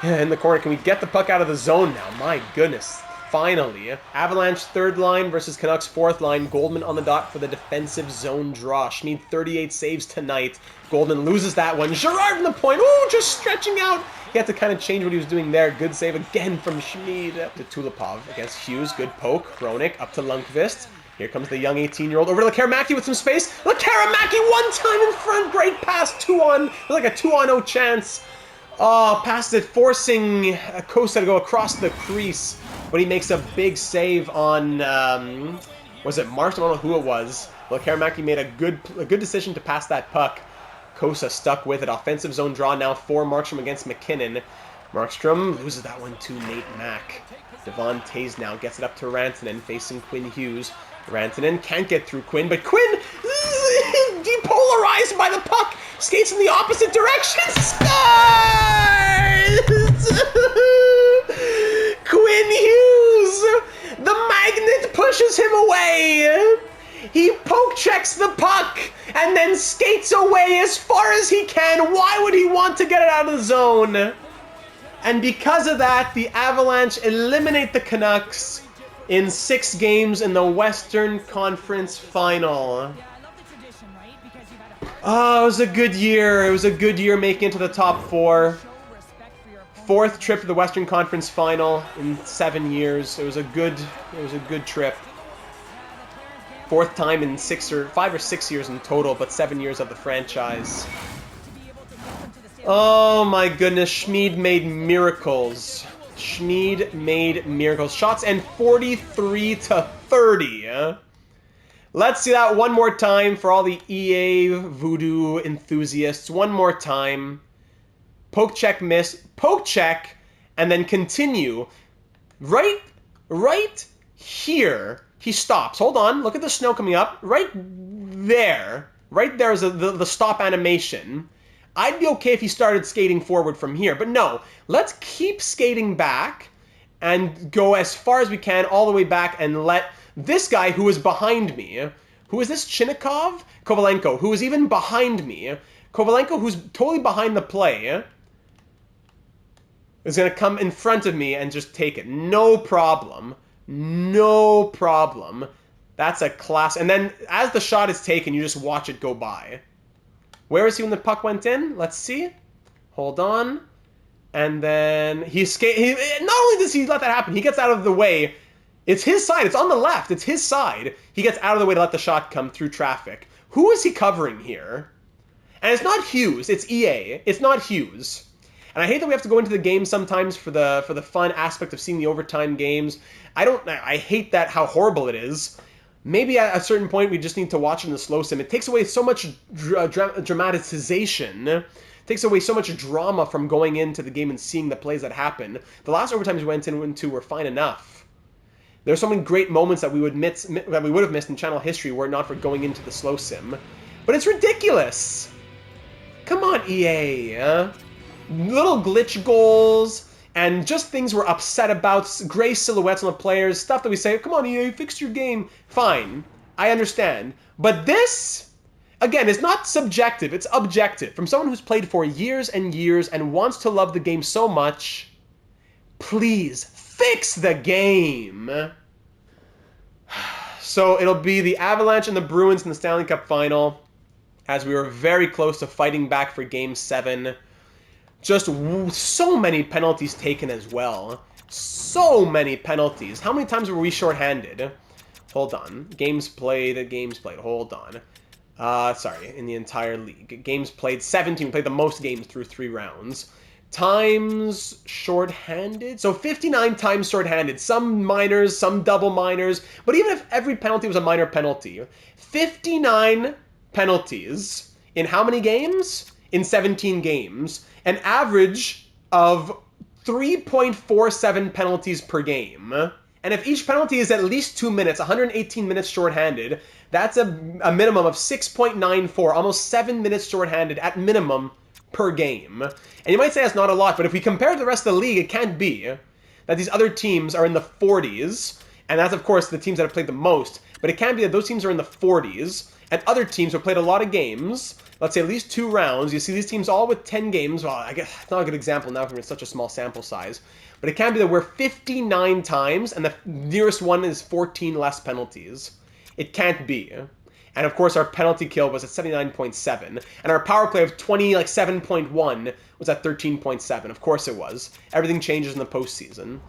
in the corner. Can we get the puck out of the zone now? My goodness. Finally. Avalanche third line versus Canucks fourth line. Goldman on the dot for the defensive zone draw. Schmid 38 saves tonight. Goldman loses that one. Girard in the point. Ooh, just stretching out. He had to kind of change what he was doing there. Good save again from Schmid. To Tulipov against Hughes. Good poke. Hronik up to Lundqvist. Here comes the young 18-year-old over to Lekaramaki with some space. Lekaramaki one time in front. Great pass. 2-on. Like a 2-on-0 chance. Past it, forcing Costa to go across the crease. But he makes a big save on, was it Markstrom? I don't know who it was. Lekaramaki made a good decision to pass that puck. Costa stuck with it. Offensive zone draw now for Markstrom against McKinnon. Markstrom loses that one to Nate Mack. Devon Tays now gets it up to Rantanen facing Quinn Hughes. Rantanen can't get through Quinn, but Quinn, depolarized by the puck, skates in the opposite direction. Scores! Quinn Hughes! The magnet pushes him away! He poke checks the puck and then skates away as far as he can. Why would he want to get it out of the zone? And because of that, the Avalanche eliminate the Canucks in 6 games in the Western Conference Final. Oh, it was a good year. It was a good year making it to the top 4. 4th trip to the Western Conference Final in 7 years. It was a good trip. 4th time in 5 or 6 years in total, but 7 years of the franchise. Oh my goodness, Schmid made miracles. Schmid made miracles. Shots end 43-30. Let's see that one more time for all the EA voodoo enthusiasts. One more time. Poke check, miss. Poke check, and then continue. Right here. He stops. Hold on. Look at the snow coming up. Right there. Right there is the stop animation. I'd be okay if he started skating forward from here, but no. Let's keep skating back and go as far as we can all the way back and let this guy who is behind me, who is this, Chinnikov? Kovalenko, who is even behind me. Kovalenko, who's totally behind the play, is going to come in front of me and just take it. No problem. No problem. That's a class. And then as the shot is taken, you just watch it go by. Where is he when the puck went in? Let's see. Hold on. And then not only does he let that happen, he gets out of the way. It's his side. It's on the left. It's his side. He gets out of the way to let the shot come through traffic. Who is he covering here? And it's not Hughes. It's EA. It's not Hughes. And I hate that we have to go into the game sometimes for the fun aspect of seeing the overtime games. I hate that, how horrible it is. Maybe at a certain point we just need to watch it in the slow sim. It takes away so much dramatization. It takes away so much drama from going into the game and seeing the plays that happen. The last overtimes we went into were fine enough. There's so many great moments that we would have missed in channel history were it not for going into the slow sim. But it's ridiculous. Come on, EA. Little glitch goals and just things we're upset about, gray silhouettes on the players, stuff that we say, come on, EA, fix your game. Fine, I understand. But this, again, is not subjective, it's objective. From someone who's played for years and years and wants to love the game so much, please fix the game. So it'll be the Avalanche and the Bruins in the Stanley Cup Final, as we were very close to fighting back for Game 7. Just so many penalties taken as well. So many penalties. How many times were we shorthanded? Hold on. Games played. Hold on. Sorry, in the entire league. Games played 17. We played the most games through 3 rounds. Times shorthanded. So 59 times shorthanded. Some minors, some double minors. But even if every penalty was a minor penalty, 59 penalties in how many games? In 17 games. An average of 3.47 penalties per game. And if each penalty is at least 2 minutes, 118 minutes shorthanded, that's a minimum of 6.94, almost 7 minutes shorthanded at minimum per game. And you might say that's not a lot, but if we compare to the rest of the league, it can't be that these other teams are in the 40s, and that's, of course, the teams that have played the most, but it can be that those teams are in the 40s, and other teams who have played a lot of games, let's say at least 2 rounds. You see these teams all with 10 games. Well, I guess it's not a good example now because it's such a small sample size. But it can be that we're 59 times, and the nearest one is 14 less penalties. It can't be. And of course, our penalty kill was at 79.7. And our power play of 27.1 was at 13.7. Of course it was. Everything changes in the postseason.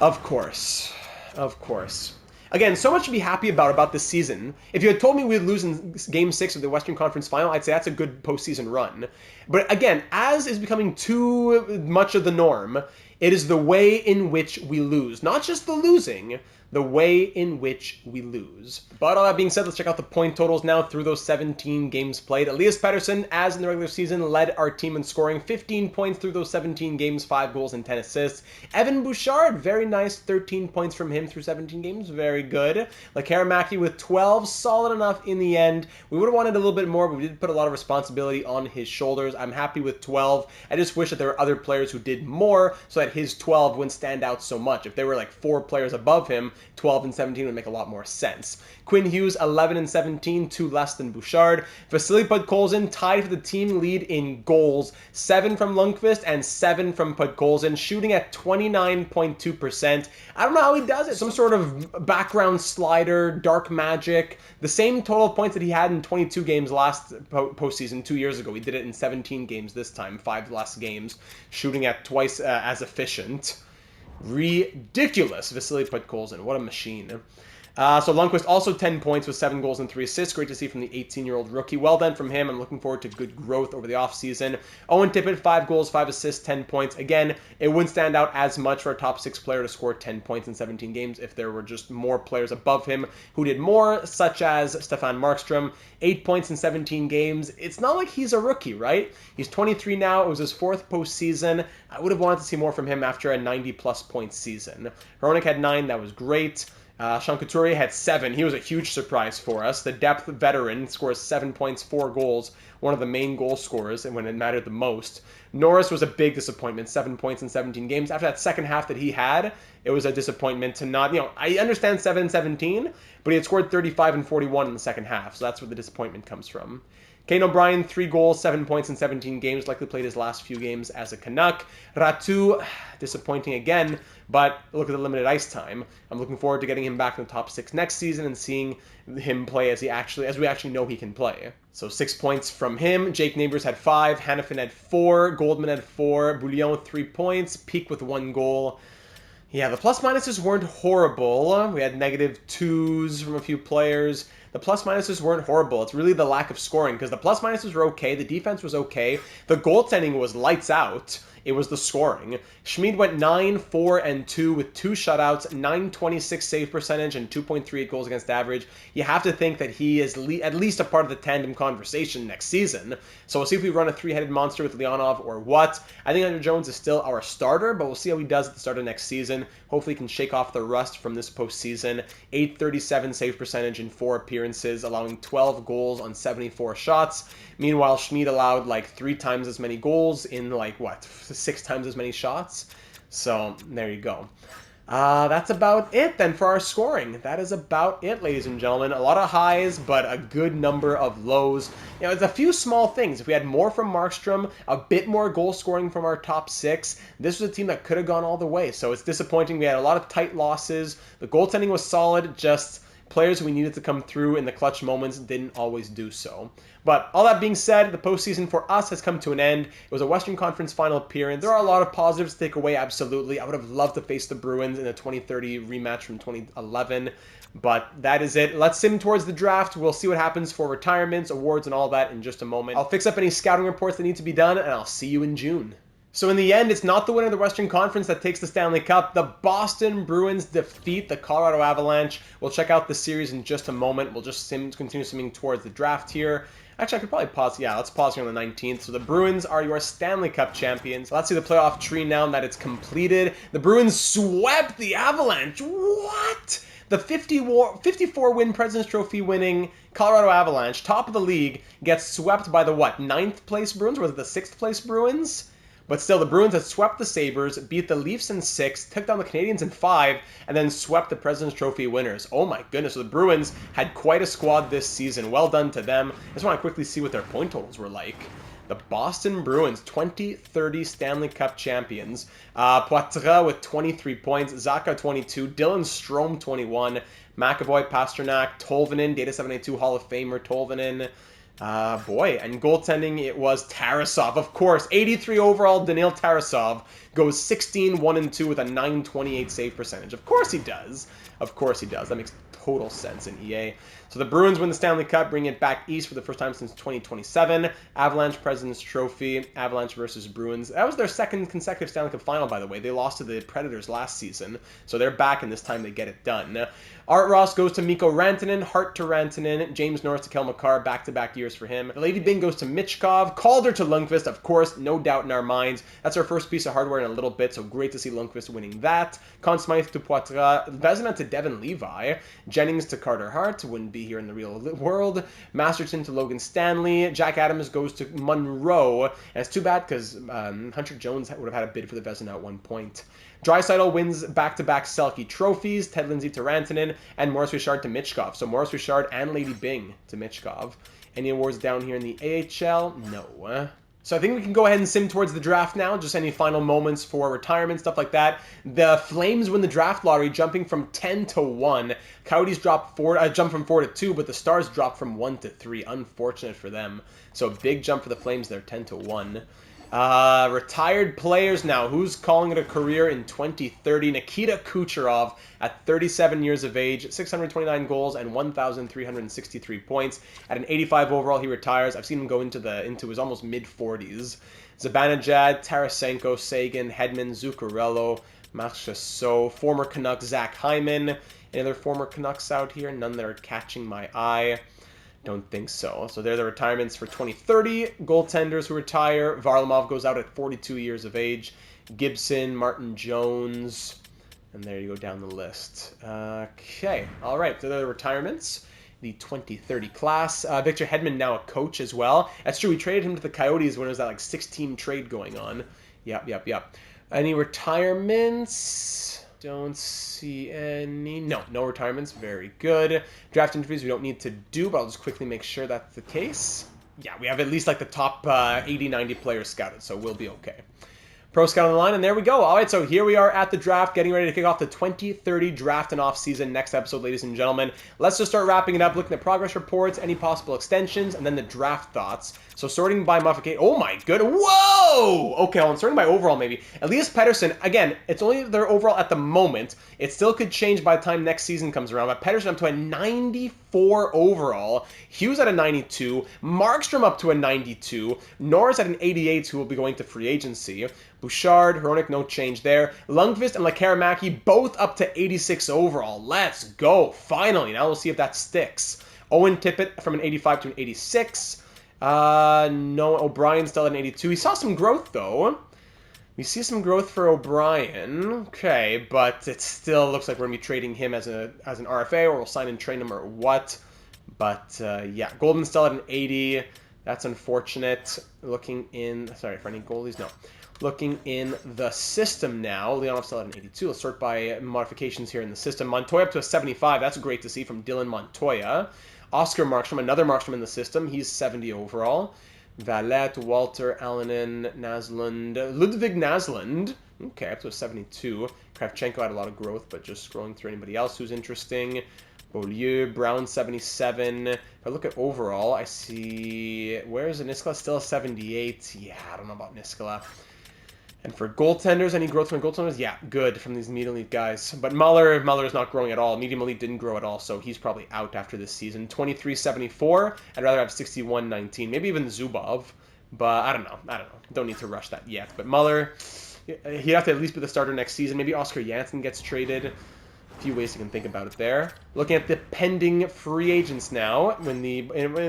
Of course. Of course. Again, so much to be happy about this season. If you had told me we'd lose in Game 6 of the Western Conference Final, I'd say that's a good postseason run. But again, as is becoming too much of the norm, it is the way in which we lose. Not just the losing, the way in which we lose. But all that being said, let's check out the point totals now through those 17 games played. Elias Pettersson, as in the regular season, led our team in scoring, 15 points through those 17 games, 5 goals and 10 assists. Evan Bouchard, very nice, 13 points from him through 17 games, very good. Lekaramaki with 12, solid enough in the end. We would have wanted a little bit more, but we did put a lot of responsibility on his shoulders. I'm happy with 12. I just wish that there were other players who did more so that his 12 wouldn't stand out so much. If there were like 4 players above him, 12 and 17 would make a lot more sense. Quinn Hughes, 11 and 17, 2 less than Bouchard. Vasily Podkolzin tied for the team lead in goals, 7 from Lundqvist and 7 from Podkolzin, shooting at 29.2%. I don't know how he does it. Some sort of background slider, dark magic. The same total points that he had in 22 games last postseason 2 years ago. He did it in 17 games this time, 5 less games, shooting at twice as ridiculous. Vasily Podkolzin, what a machine. So Lundqvist also 10 points with 7 goals and 3 assists. Great to see from the 18-year-old rookie. Well done from him. I'm looking forward to good growth over the offseason. Owen Tippett, 5 goals, 5 assists, 10 points. Again, it wouldn't stand out as much for a top 6 player to score 10 points in 17 games if there were just more players above him who did more, such as Stefan Markstrom, 8 points in 17 games. It's not like he's a rookie, right? He's 23 now. It was his 4th postseason. I would have wanted to see more from him after a 90-plus point season. Hronek had 9. That was great. Sean Couturier had 7. He was a huge surprise for us. The depth veteran scores 7 points, 4 goals, one of the main goal scorers, and when it mattered the most. Norris was a big disappointment, 7 points in 17 games. After that second half that he had, it was a disappointment to not, I understand 7 and 17, but he had scored 35 and 41 in the second half, so that's where the disappointment comes from. Kane O'Brien, 3 goals, 7 points in 17 games, likely played his last few games as a Canuck. Ratu, disappointing again, but look at the limited ice time. I'm looking forward to getting him back in the top 6 next season and seeing him play as we actually know he can play. So 6 points from him. Jake Neighbors had 5, Hannafin had 4, Goldman had 4, Bouillon 3 points, Peak with 1 goal. Yeah, the plus-minuses weren't horrible. We had -2s from a few players. The plus-minuses weren't horrible. It's really the lack of scoring, because the plus-minuses were okay, the defense was okay, the goaltending was lights out. It was the scoring. Schmid went 9, 4, and 2 with 2 shutouts, .926 save percentage, and 2.38 goals against average. You have to think that he is at least a part of the tandem conversation next season. So we'll see if we run a 3-headed monster with Leonov or what. I think Andrew Jones is still our starter, but we'll see how he does at the start of next season. Hopefully he can shake off the rust from this postseason. .837 save percentage in 4 appearances, allowing 12 goals on 74 shots. Meanwhile, Schmid allowed 3 times as many goals in 6 times as many shots. So there you go. That's about it then for our scoring. That is about it, ladies and gentlemen. A lot of highs, but a good number of lows. It's a few small things. If we had more from Markstrom, a bit more goal scoring from our top six, this was a team that could have gone all the way. So it's disappointing. We had a lot of tight losses. The goaltending was solid, just players we needed to come through in the clutch moments didn't always do so. But all that being said, the postseason for us has come to an end. It was a Western Conference final appearance. There are a lot of positives to take away, absolutely. I would have loved to face the Bruins in a 2030 rematch from 2011. But that is it. Let's sim towards the draft. We'll see what happens for retirements, awards, and all that in just a moment. I'll fix up any scouting reports that need to be done, and I'll see you in June. So in the end, it's not the winner of the Western Conference that takes the Stanley Cup. The Boston Bruins defeat the Colorado Avalanche. We'll check out the series in just a moment. We'll just continue simming towards the draft here. Actually, I could probably pause. Yeah, let's pause here on the 19th. So the Bruins are your Stanley Cup champions. Let's see the playoff tree now that it's completed. The Bruins swept the Avalanche. What? The 54-win President's Trophy winning Colorado Avalanche, top of the league, gets swept by the what? 9th place Bruins? Or was it the 6th place Bruins? But still, the Bruins had swept the Sabres, beat the Leafs in 6, took down the Canadiens in 5, and then swept the President's Trophy winners. Oh my goodness, so the Bruins had quite a squad this season. Well done to them. I just want to quickly see what their point totals were like. The Boston Bruins, 2030 Stanley Cup champions. Poitras with 23 points, Zacha 22, Dylan Strome 21, McAvoy, Pasternak, Tolvanen, Data782 Hall of Famer Tolvanen. Boy, and goaltending, it was Tarasov, of course. 83 overall, Daniil Tarasov goes 16-1-2 with a 928 save percentage. Of course he does. Of course he does. That makes total sense in EA. So the Bruins win the Stanley Cup, bringing it back east for the first time since 2027. Avalanche President's Trophy, Avalanche versus Bruins. That was their second consecutive Stanley Cup final, by the way. They lost to the Predators last season, so they're back, and this time they get it done. Art Ross goes to Mikko Rantanen, Hart to Rantanen, James Norris to Kel McCarr, back-to-back years for him. Lady Byng goes to Michkov, Calder to Lundqvist, of course, no doubt in our minds. That's our first piece of hardware in a little bit, so great to see Lundqvist winning that. Conn Smythe to Poitras, Vezina to Devin Levi, Jennings to Carter Hart, wouldn't be here in the real world, Masterton to Logan Stanley, Jack Adams goes to Monroe, and it's too bad because Hunter Jones would have had a bid for the Vezina at one point. Draisaitl wins back-to-back Selke trophies, Ted Lindsay to Rantanen, and Maurice Richard to Michkov. So Maurice Richard and Lady Byng to Michkov. Any awards down here in the AHL? No. So I think we can go ahead and sim towards the draft now. Just any final moments for retirement, stuff like that. The Flames win the draft lottery, jumping from 10 to 1. Coyotes jump from 4 to 2, but the Stars drop from 1 to 3. Unfortunate for them. So big jump for the Flames there, 10 to 1. Retired players now. Who's calling it a career in 2030? Nikita Kucherov at 37 years of age, 629 goals and 1,363 points. At an 85 overall, he retires. I've seen him go into his almost mid-40s. Zibanejad, Tarasenko, Sagan, Hedman, Zuccarello, Marchessault, former Canuck Zach Hyman. Any other former Canucks out here? None that are catching my eye. Don't think so. So they're the retirements for 2030. Goaltenders who retire. Varlamov goes out at 42 years of age. Gibson, Martin Jones, and there you go down the list. Okay, all right. So they're the retirements. The 2030 class. Victor Hedman now a coach as well. That's true. We traded him to the Coyotes when there was that like 6-team trade going on. Yep. Any retirements? Don't see any. No retirements. Very good. Draft interviews we don't need to do, but I'll just quickly make sure that's the case. Yeah, we have at least like the top 80, 90 players scouted, so we'll be okay. Pro Scout on the line, and there we go. All right, so here we are at the draft, getting ready to kick off the 2030 draft and off-season. Next episode, ladies and gentlemen. Let's just start wrapping it up, looking at progress reports, any possible extensions, and then the draft thoughts. So sorting by modification. Oh my good. Whoa! Okay, well, I'm sorting by overall maybe. Elias Pettersson, again, it's only their overall at the moment. It still could change by the time next season comes around. But Pettersson up to a 94 overall. Hughes at a 92. Markstrom up to a 92. Norris at an 88, who will be going to free agency. Bouchard, Hronik, no change there. Lundqvist and Lekaramaki both up to 86 overall. Let's go. Finally. Now we'll see if that sticks. Owen Tippett from an 85 to an 86. No, O'Brien still at an 82. He saw some growth, though. We see some growth for O'Brien. Okay, but it still looks like we're going to be trading him as an RFA, or we'll sign and train him or what. But, yeah, Golden still at an 80. That's unfortunate. Looking in, sorry, for any goalies, no. Looking in the system now. Leonov still at an 82. Let's sort by modifications here in the system. Montoya up to a 75. That's great to see from Dylan Montoya. Oscar Markstrom, another Markstrom in the system. He's 70 overall. Valette, Walter, Alanin, Naslund, Ludwig Naslund. Okay, up to a 72. Kravchenko had a lot of growth, but just scrolling through anybody else who's interesting. Beaulieu, Brown, 77. If I look at overall, I see... Where's Niskala? Still a 78. Yeah, I don't know about Niskala. And for goaltenders, any growth from goaltenders? Yeah, good from these medium elite guys. But Muller's not growing at all. Medium elite didn't grow at all, so he's probably out after this season. 23-74. I'd rather have 61-19. Maybe even Zubov. But I don't know. Don't need to rush that yet. But Muller, he'd have to at least be the starter next season. Maybe Oscar Janssen gets traded. A few ways you can think about it there. Looking at the pending free agents now,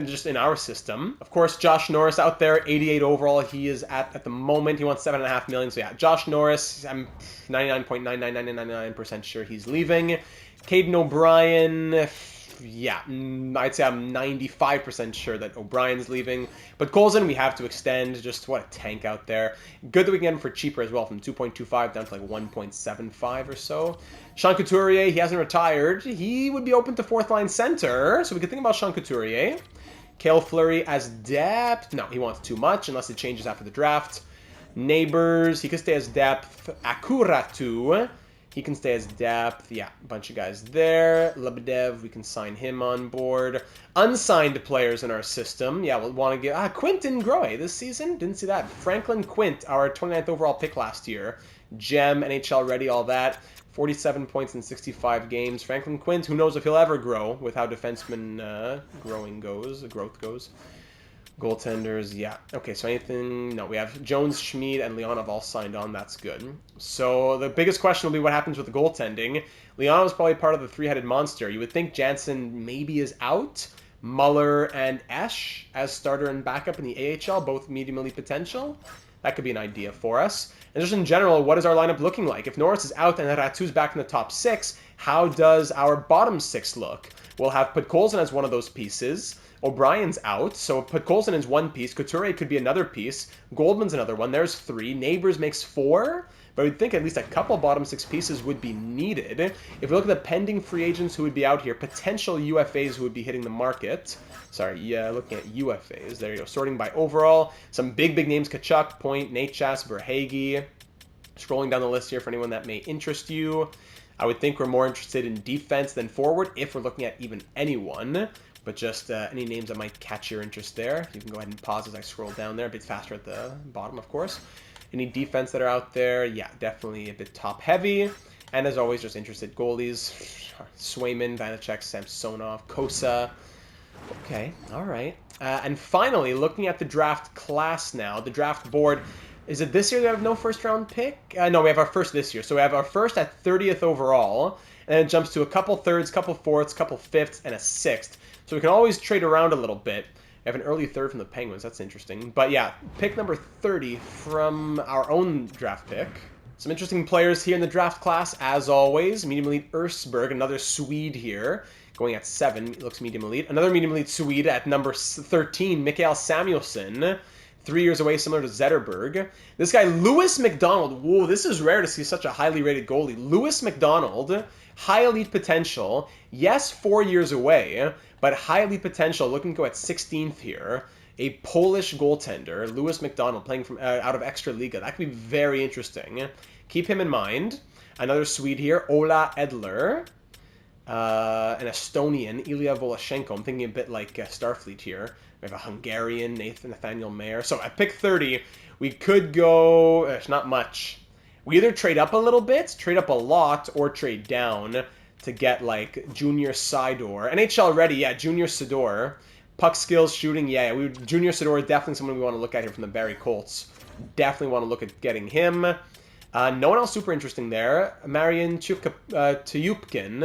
just in our system. Of course, Josh Norris out there, 88 overall. He is at the moment. He wants $7.5 million. So yeah, Josh Norris, I'm 99.99999% sure he's leaving. Caden O'Brien, yeah, I'd say I'm 95% sure that O'Brien's leaving. But Colson, we have to extend. Just what a tank out there. Good that we can get him for cheaper as well, from 2.25 down to like 1.75 or so. Sean Couturier, he hasn't retired. He would be open to fourth line center, so we could think about Sean Couturier. Cale Fleury as depth. No, he wants too much unless it changes after the draft. Neighbors, he could stay as depth. Akuratu, he can stay as depth. Yeah, a bunch of guys there. Lebedev, we can sign him on board. Unsigned players in our system. Yeah, we'll want to get... Quinton Grohe this season. Didn't see that. Franklin Quint, our 29th overall pick last year. Gem, NHL ready, all that. 47 points in 65 games. Franklin Quint, who knows if he'll ever grow with how defenseman growth goes. Goaltenders, yeah. Okay, so anything... No, we have Jones, Schmid, and Leonov all signed on. That's good. So the biggest question will be what happens with the goaltending. Leonov's probably part of the three-headed monster. You would think Jansen maybe is out. Muller and Esch as starter and backup in the AHL, both medium elite potential. That could be an idea for us. And just in general, what is our lineup looking like? If Norris is out and Ratu's back in the top six, how does our bottom six look? We'll have Podkolzin as one of those pieces. O'Brien's out, so Podkolzin is one piece. Couturier could be another piece. Goldman's another one. There's three. Neighbors makes four. But we'd think at least a couple bottom six pieces would be needed. If we look at the pending free agents who would be out here, potential UFAs who would be hitting the market. Sorry, yeah, looking at UFAs. There you go. Sorting by overall. Some big names. Kachuk, Point, Natchez, Verhage. Scrolling down the list here for anyone that may interest you. I would think we're more interested in defense than forward if we're looking at even anyone. But just any names that might catch your interest there. You can go ahead and pause as I scroll down there. A bit faster at the bottom, of course. Any defense that are out there? Yeah, definitely a bit top-heavy. And as always, just interested goalies. Swayman, Vanacek, Samsonov, Kosa. Okay, all right. And finally, looking at the draft class now, the draft board. Is it this year we have no first-round pick? No, we have our first this year. So we have our first at 30th overall. And then it jumps to a couple thirds, couple fourths, couple fifths, and a sixth. So we can always trade around a little bit. We have an early third from the Penguins. That's interesting. But yeah, pick number 30 from our own draft pick. Some interesting players here in the draft class, as always. Medium elite Ersberg, another Swede here, going at 7. Looks medium elite. Another medium elite Swede at number 13, Mikael Samuelsson. 3 years away, similar to Zetterberg. This guy, Lewis McDonald. Whoa, this is rare to see such a highly rated goalie. Lewis McDonald, high elite potential. Yes, 4 years away, but high elite potential. Looking to go at 16th here. A Polish goaltender, Lewis McDonald, playing from out of Extraliga. That could be very interesting. Keep him in mind. Another Swede here, Ola Edler. An Estonian, Ilya Voloshenko. I'm thinking a bit like Starfleet here. We have a Hungarian, Nathaniel Mayer. So at pick 30, we could go... It's not much. We either trade up a little bit, trade up a lot, or trade down to get, like, Junior Sidor. NHL ready, yeah, Junior Sidor. Puck skills, shooting, yeah. Junior Sidor is definitely someone we want to look at here from the Barrie Colts. Definitely want to look at getting him. No one else super interesting there. Marian Tyupkin.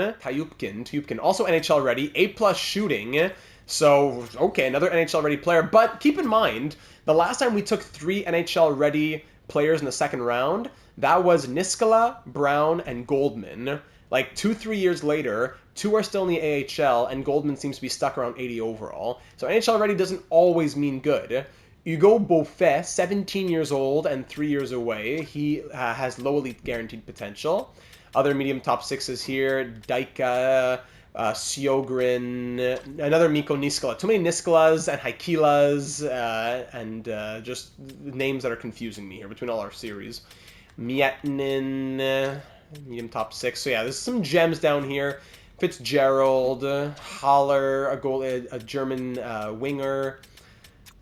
Also NHL ready. A+ shooting. So, okay, another NHL-ready player. But keep in mind, the last time we took 3 NHL-ready players in the second round, that was Niskala, Brown, and Goldman. Like 2-3 years later, 2 are still in the AHL, and Goldman seems to be stuck around 80 overall. So NHL ready doesn't always mean good. Hugo Beaufet, 17 years old and 3 years away. He has low elite guaranteed potential. Other medium top sixes here: Daika, Sjogren, another Mikko Niskala. Too many Niskalas and Haikilas and just names that are confusing me here between all our series. Mietnin, medium top six. So yeah, there's some gems down here. Fitzgerald, Haller, a German winger.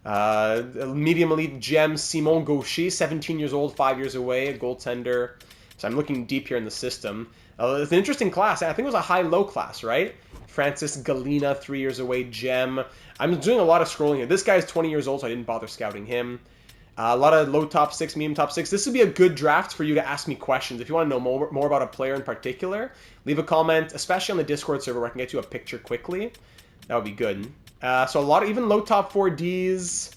Medium elite gem, Simon Gaucher, 17 years old, 5 years away, a goaltender. So I'm looking deep here in the system. It's an interesting class. I think it was a high-low class, right? Francis Galina, 3 years away, gem. I'm doing a lot of scrolling here. This guy's 20 years old, so I didn't bother scouting him. A lot of low top six, medium top six. This would be a good draft for you to ask me questions. If you want to know more about a player in particular, leave a comment, especially on the Discord server where I can get you a picture quickly. That would be good. So a lot of even low top 4Ds,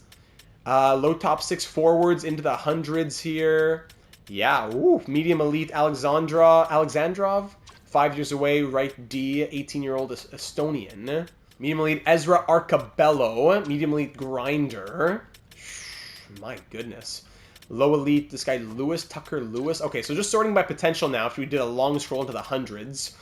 low top 6 forwards into the hundreds here. Yeah, ooh, medium elite Alexandrov, 5 years away, right D, 18-year-old Estonian. Medium elite Ezra Arcabello, medium elite grinder. My goodness. Low elite, this guy Tucker Lewis. Okay, so just sorting by potential now, after we did a long scroll into the hundreds.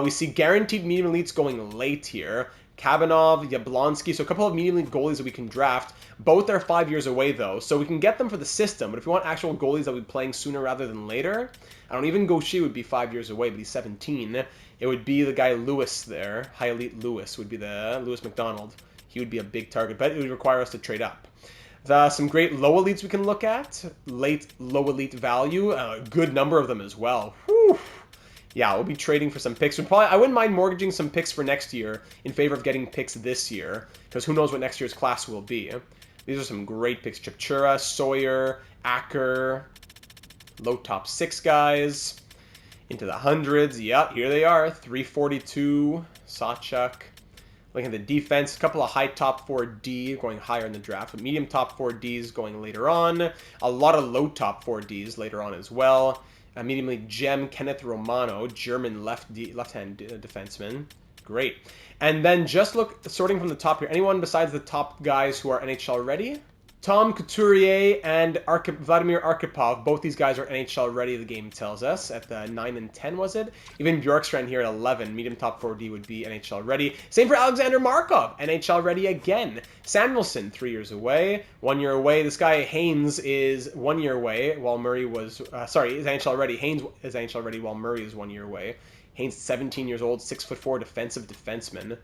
We see guaranteed medium elites going late here. Kabanov, Yablonsky, so a couple of medium elite goalies that we can draft. Both are 5 years away, though, so we can get them for the system. But if we want actual goalies that we'll be playing sooner rather than later, I don't even Gaucher would be 5 years away, but he's 17. It would be the guy Lewis there. High elite Lewis would be the Lewis McDonald. He would be a big target, but it would require us to trade up. Some great low elites we can look at. Late low elite value. A good number of them as well. Whew. Yeah, we'll be trading for some picks. I wouldn't mind mortgaging some picks for next year in favor of getting picks this year, because who knows what next year's class will be. These are some great picks. Chipchura, Sawyer, Acker, low top 6 guys. Into the hundreds. Yep, here they are. 342, Sawchuk. Looking at the defense, a couple of high top 4D going higher in the draft, but medium top 4Ds going later on. A lot of low top 4Ds later on as well. Medium gem, Kenneth Romano, German left-hand defenseman. Great. And then just sorting from the top here, anyone besides the top guys who are NHL ready? Tom Couturier and Vladimir Arkhipov, both these guys are NHL ready, the game tells us, at the 9 and 10, was it? Even Bjorkstrand here at 11, medium top 4D would be NHL ready. Same for Alexander Markov, NHL ready again. Samuelson, 3 years away, 1 year away. This guy, Haynes, is 1 year away, while Murray was, is NHL ready. Haynes is NHL ready, while Murray is 1 year away. Haynes, 17 years old, 6'4" defensive defenseman.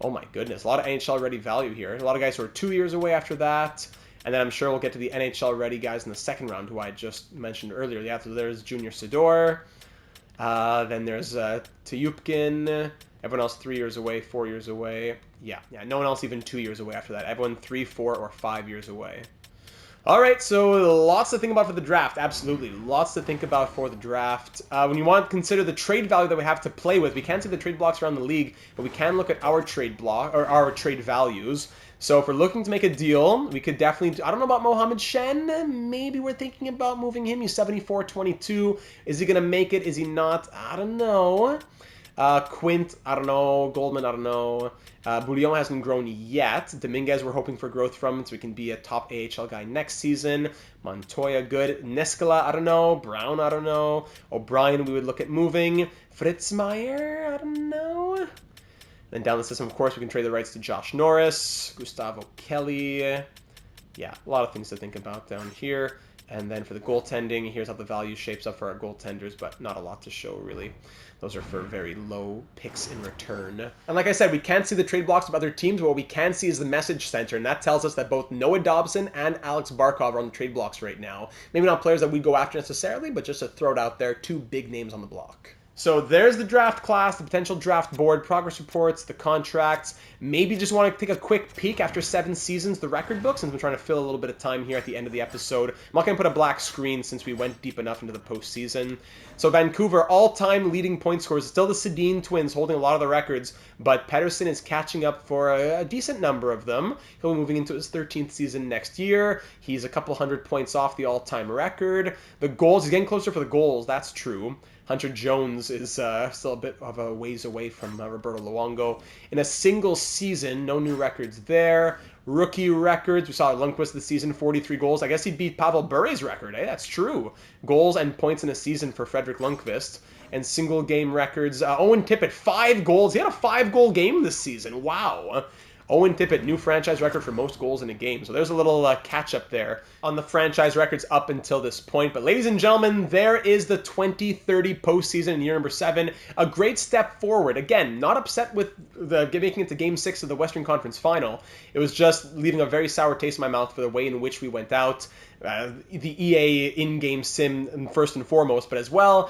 Oh my goodness, a lot of NHL ready value here. A lot of guys who are 2 years away after that. And then I'm sure we'll get to the NHL ready guys in the second round, who I just mentioned earlier. Yeah, so there's Junior Sidor. Then there's Tayupkin. Everyone else 3 years away, 4 years away. Yeah, no one else even 2 years away after that. Everyone 3, 4, or 5 years away. All right, so lots to think about for the draft. Absolutely, lots to think about for the draft. When you want to consider the trade value that we have to play with, we can't see the trade blocks around the league, but we can look at our trade block or our trade values. So if we're looking to make a deal, we could definitely, I don't know about Mohamed Shen. Maybe we're thinking about moving him. He's 74-22. Is he going to make it? Is he not? I don't know. Quint, I don't know. Goldman, I don't know. Bouillon hasn't grown yet. Dominguez, we're hoping for growth from, so we can be a top AHL guy next season. Montoya, good. Neskala, I don't know. Brown, I don't know. O'Brien, we would look at moving. Fritzmeyer, I don't know. Then down the system, of course, we can trade the rights to Josh Norris, Gustavo Kelly. Yeah, a lot of things to think about down here. And then for the goaltending, here's how the value shapes up for our goaltenders, but not a lot to show, really. Those are for very low picks in return. And like I said, we can't see the trade blocks of other teams, but what we can see is the message center, and that tells us that both Noah Dobson and Alex Barkov are on the trade blocks right now. Maybe not players that we go after necessarily, but just to throw it out there, 2 big names on the block. So there's the draft class, the potential draft board, progress reports, the contracts. Maybe just want to take a quick peek after 7 seasons, the record book, since we're trying to fill a little bit of time here at the end of the episode. I'm not going to put a black screen since we went deep enough into the postseason. So Vancouver, all-time leading point scorers, still the Sedin twins holding a lot of the records, but Pettersson is catching up for a decent number of them. He'll be moving into his 13th season next year. He's a couple hundred points off the all-time record. The goals, he's getting closer for the goals, that's true. Hunter Jones is still a bit of a ways away from Roberto Luongo. In a single season, no new records there. Rookie records, we saw Lundqvist this season, 43 goals. I guess he beat Pavel Bure's record. Hey, that's true. Goals and points in a season for Frederick Lundqvist. And single game records, Owen Tippett, 5 goals. He had a 5-goal game this season. Wow. Owen Tippett, new franchise record for most goals in a game. So there's a little catch-up there on the franchise records up until this point. But ladies and gentlemen, there is the 2030 postseason in year number 7. A great step forward. Again, not upset with making it to Game 6 of the Western Conference Final. It was just leaving a very sour taste in my mouth for the way in which we went out. The EA in-game sim first and foremost, but as well,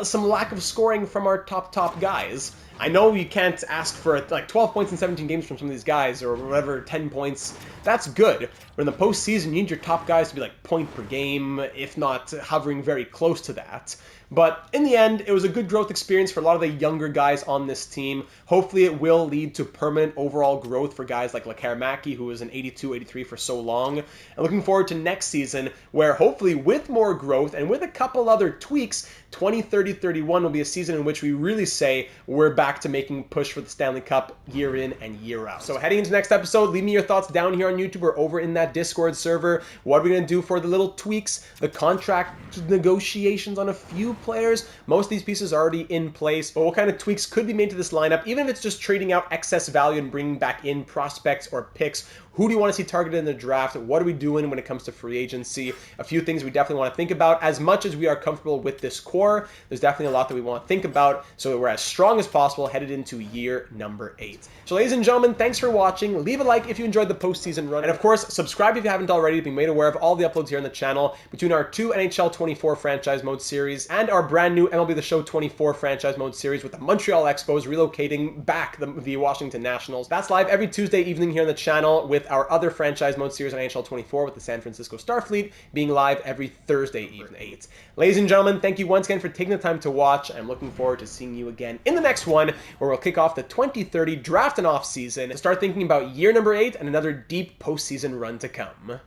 some lack of scoring from our top guys. I know you can't ask for like 12 points in 17 games from some of these guys, or whatever, 10 points. That's good. But in the postseason, you need your top guys to be like point per game, if not hovering very close to that. But in the end, it was a good growth experience for a lot of the younger guys on this team. Hopefully it will lead to permanent overall growth for guys like Lekharimaki, who was an 82, 83 for so long. And looking forward to next season, where hopefully with more growth and with a couple other tweaks, 2030-31 will be a season in which we really say we're back to making push for the Stanley Cup year in and year out. So heading into next episode, leave me your thoughts down here on YouTube or over in that Discord server. What are we going to do for the little tweaks, the contract negotiations on a few players? Most of these pieces are already in place, but what kind of tweaks could be made to this lineup, even if it's just trading out excess value and bringing back in prospects or picks? Who do you want to see targeted in the draft? What are we doing when it comes to free agency? A few things we definitely want to think about. As much as we are comfortable with this core, there's definitely a lot that we want to think about so that we're as strong as possible headed into year number 8. So ladies and gentlemen, thanks for watching. Leave a like if you enjoyed the postseason run. And of course, subscribe if you haven't already to be made aware of all the uploads here on the channel between our 2 NHL 24 franchise mode series and our brand new MLB The Show 24 franchise mode series with the Montreal Expos relocating back the Washington Nationals. That's live every Tuesday evening here on the channel, with our other franchise mode series on NHL 24 with the San Francisco Starfleet being live every Thursday evening 8. Ladies and gentlemen, thank you once again for taking the time to watch. I'm looking forward to seeing you again in the next one, where we'll kick off the 2030 draft and off season to start thinking about year number 8 and another deep postseason run to come.